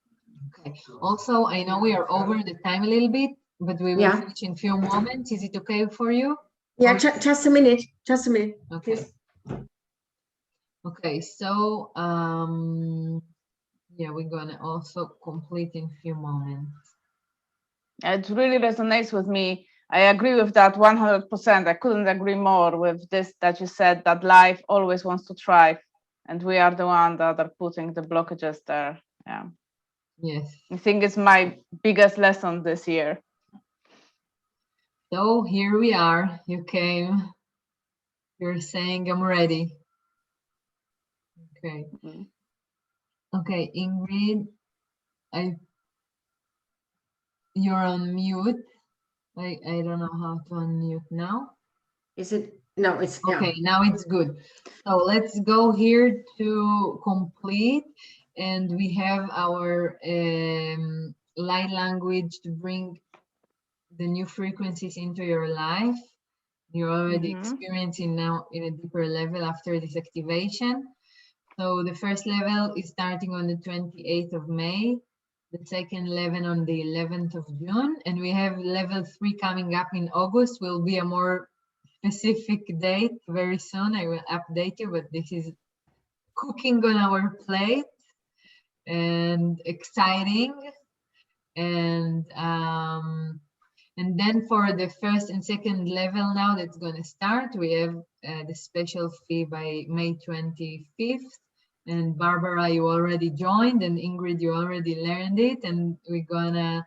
Okay. Also, I know we are over the time a little bit, but we will finish in a few moments. Is it okay for you? Yeah, just a minute. Just a minute. Okay. Please. Okay. So, yeah, we're gonna also complete in a few moments. It really resonates with me. I agree with that 100%. I couldn't agree more with this that you said, that life always wants to thrive, and we are the one that are putting the blockages there. Yeah. Yes. I think it's my biggest lesson this year. So here we are. You came. You're saying I'm ready. Okay. Okay, Ingrid, you're on mute. I don't know how to unmute now. Is it? No, it's okay. Now it's good. So let's go here to complete, and we have our light language to bring the new frequencies into your life. You're already experiencing now in a deeper level after this activation. So the first level is starting on the 28th of May, the second level on the 11th of June, and we have level 3 coming up in August. Will be a more specific date very soon. I will update you, but this is cooking on our plate and exciting. And then for the first and second level now that's going to start, we have the special fee by May 25th. And Barbara, you already joined, and Ingrid, you already learned it. And we're going to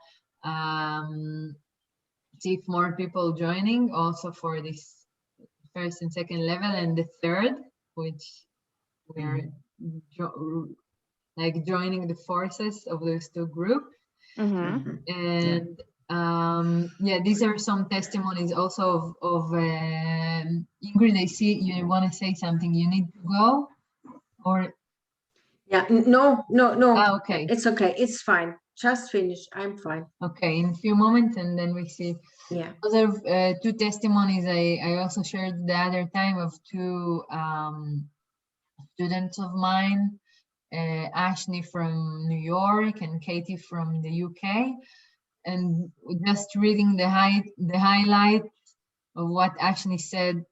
see if more people joining also for this first and second level, and the third, which we're like joining the forces of those two groups. Mhm. And yeah, these are some testimonies also of Ingrid. I see you want to say something. You need to go, or Yeah, no, okay, it's okay, it's fine, just finish, I'm fine. okay, in a few moments, and then we see. Yeah. Those are two testimonies I also shared the other time of two students of mine, Ashley from New York and Katie from the UK. And just reading the highlight of what Ashley said,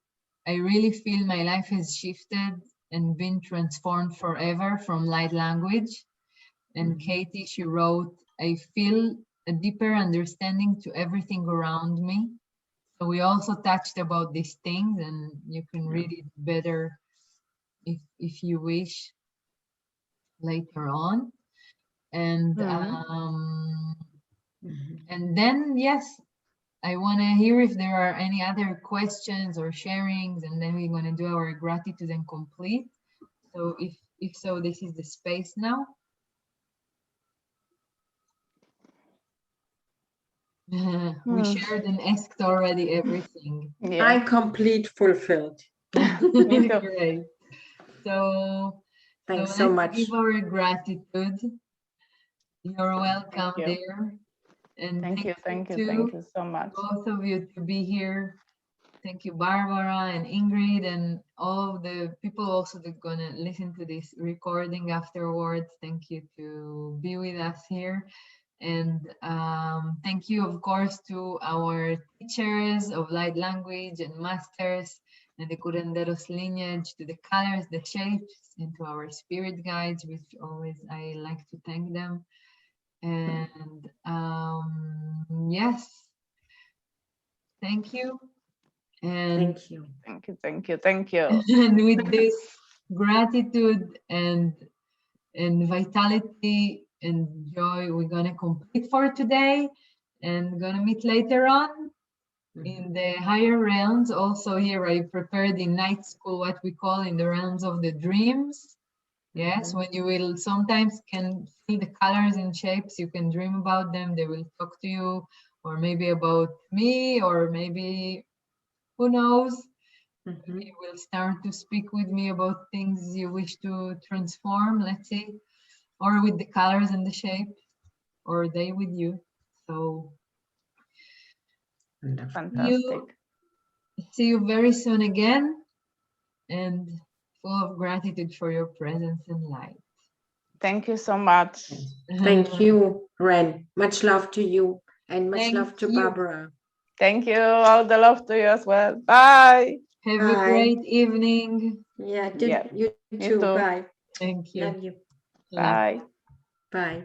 I really feel my life has shifted and been transformed forever from light language. And Katie, she wrote, I feel a deeper understanding to everything around me. So we also touched about these things, and you can read it better if you wish later on. And and then yes, I want to hear if there are any other questions or sharings, and then we're going to do our gratitude and complete. So if so, this is the space now. We shared and asked already everything. Yeah. I complete fulfilled. Me too. Great. So Thanks so so let's much. give our gratitude. You're welcome you. there. And Thank you so much. both of you to be here. Thank you, Barbara and Ingrid, and all of the people also that are gonna listen to this recording afterwards. Thank you to be with us here. And thank you, of course, to our teachers of light language and masters and the Curanderos lineage, to the colors, the shapes, and to our spirit guides, which always I like to thank them. And yes, thank you. And Thank you. and with this gratitude and vitality and joy, we're gonna complete for today, and gonna meet later on in the higher realms. Also here I prepared in night school what we call in the realms of the dreams. Yes, when you will sometimes can see the colors and shapes, you can dream about them. They will talk to you, or maybe about me, or maybe who knows. You will start to speak with me about things you wish to transform, let's say, or with the colors and the shapes, or they with you. So Fantastic. see you very soon again, and full of gratitude for your presence and light. Thank you so much. Thank you, Ren. Much love to you, and much Thank love to you. Barbara. Thank you. All the love to you as well. Bye. Have Bye. a great evening. Yeah, Yeah, you you too. too. Bye. Thank you. Love you. Bye. Bye.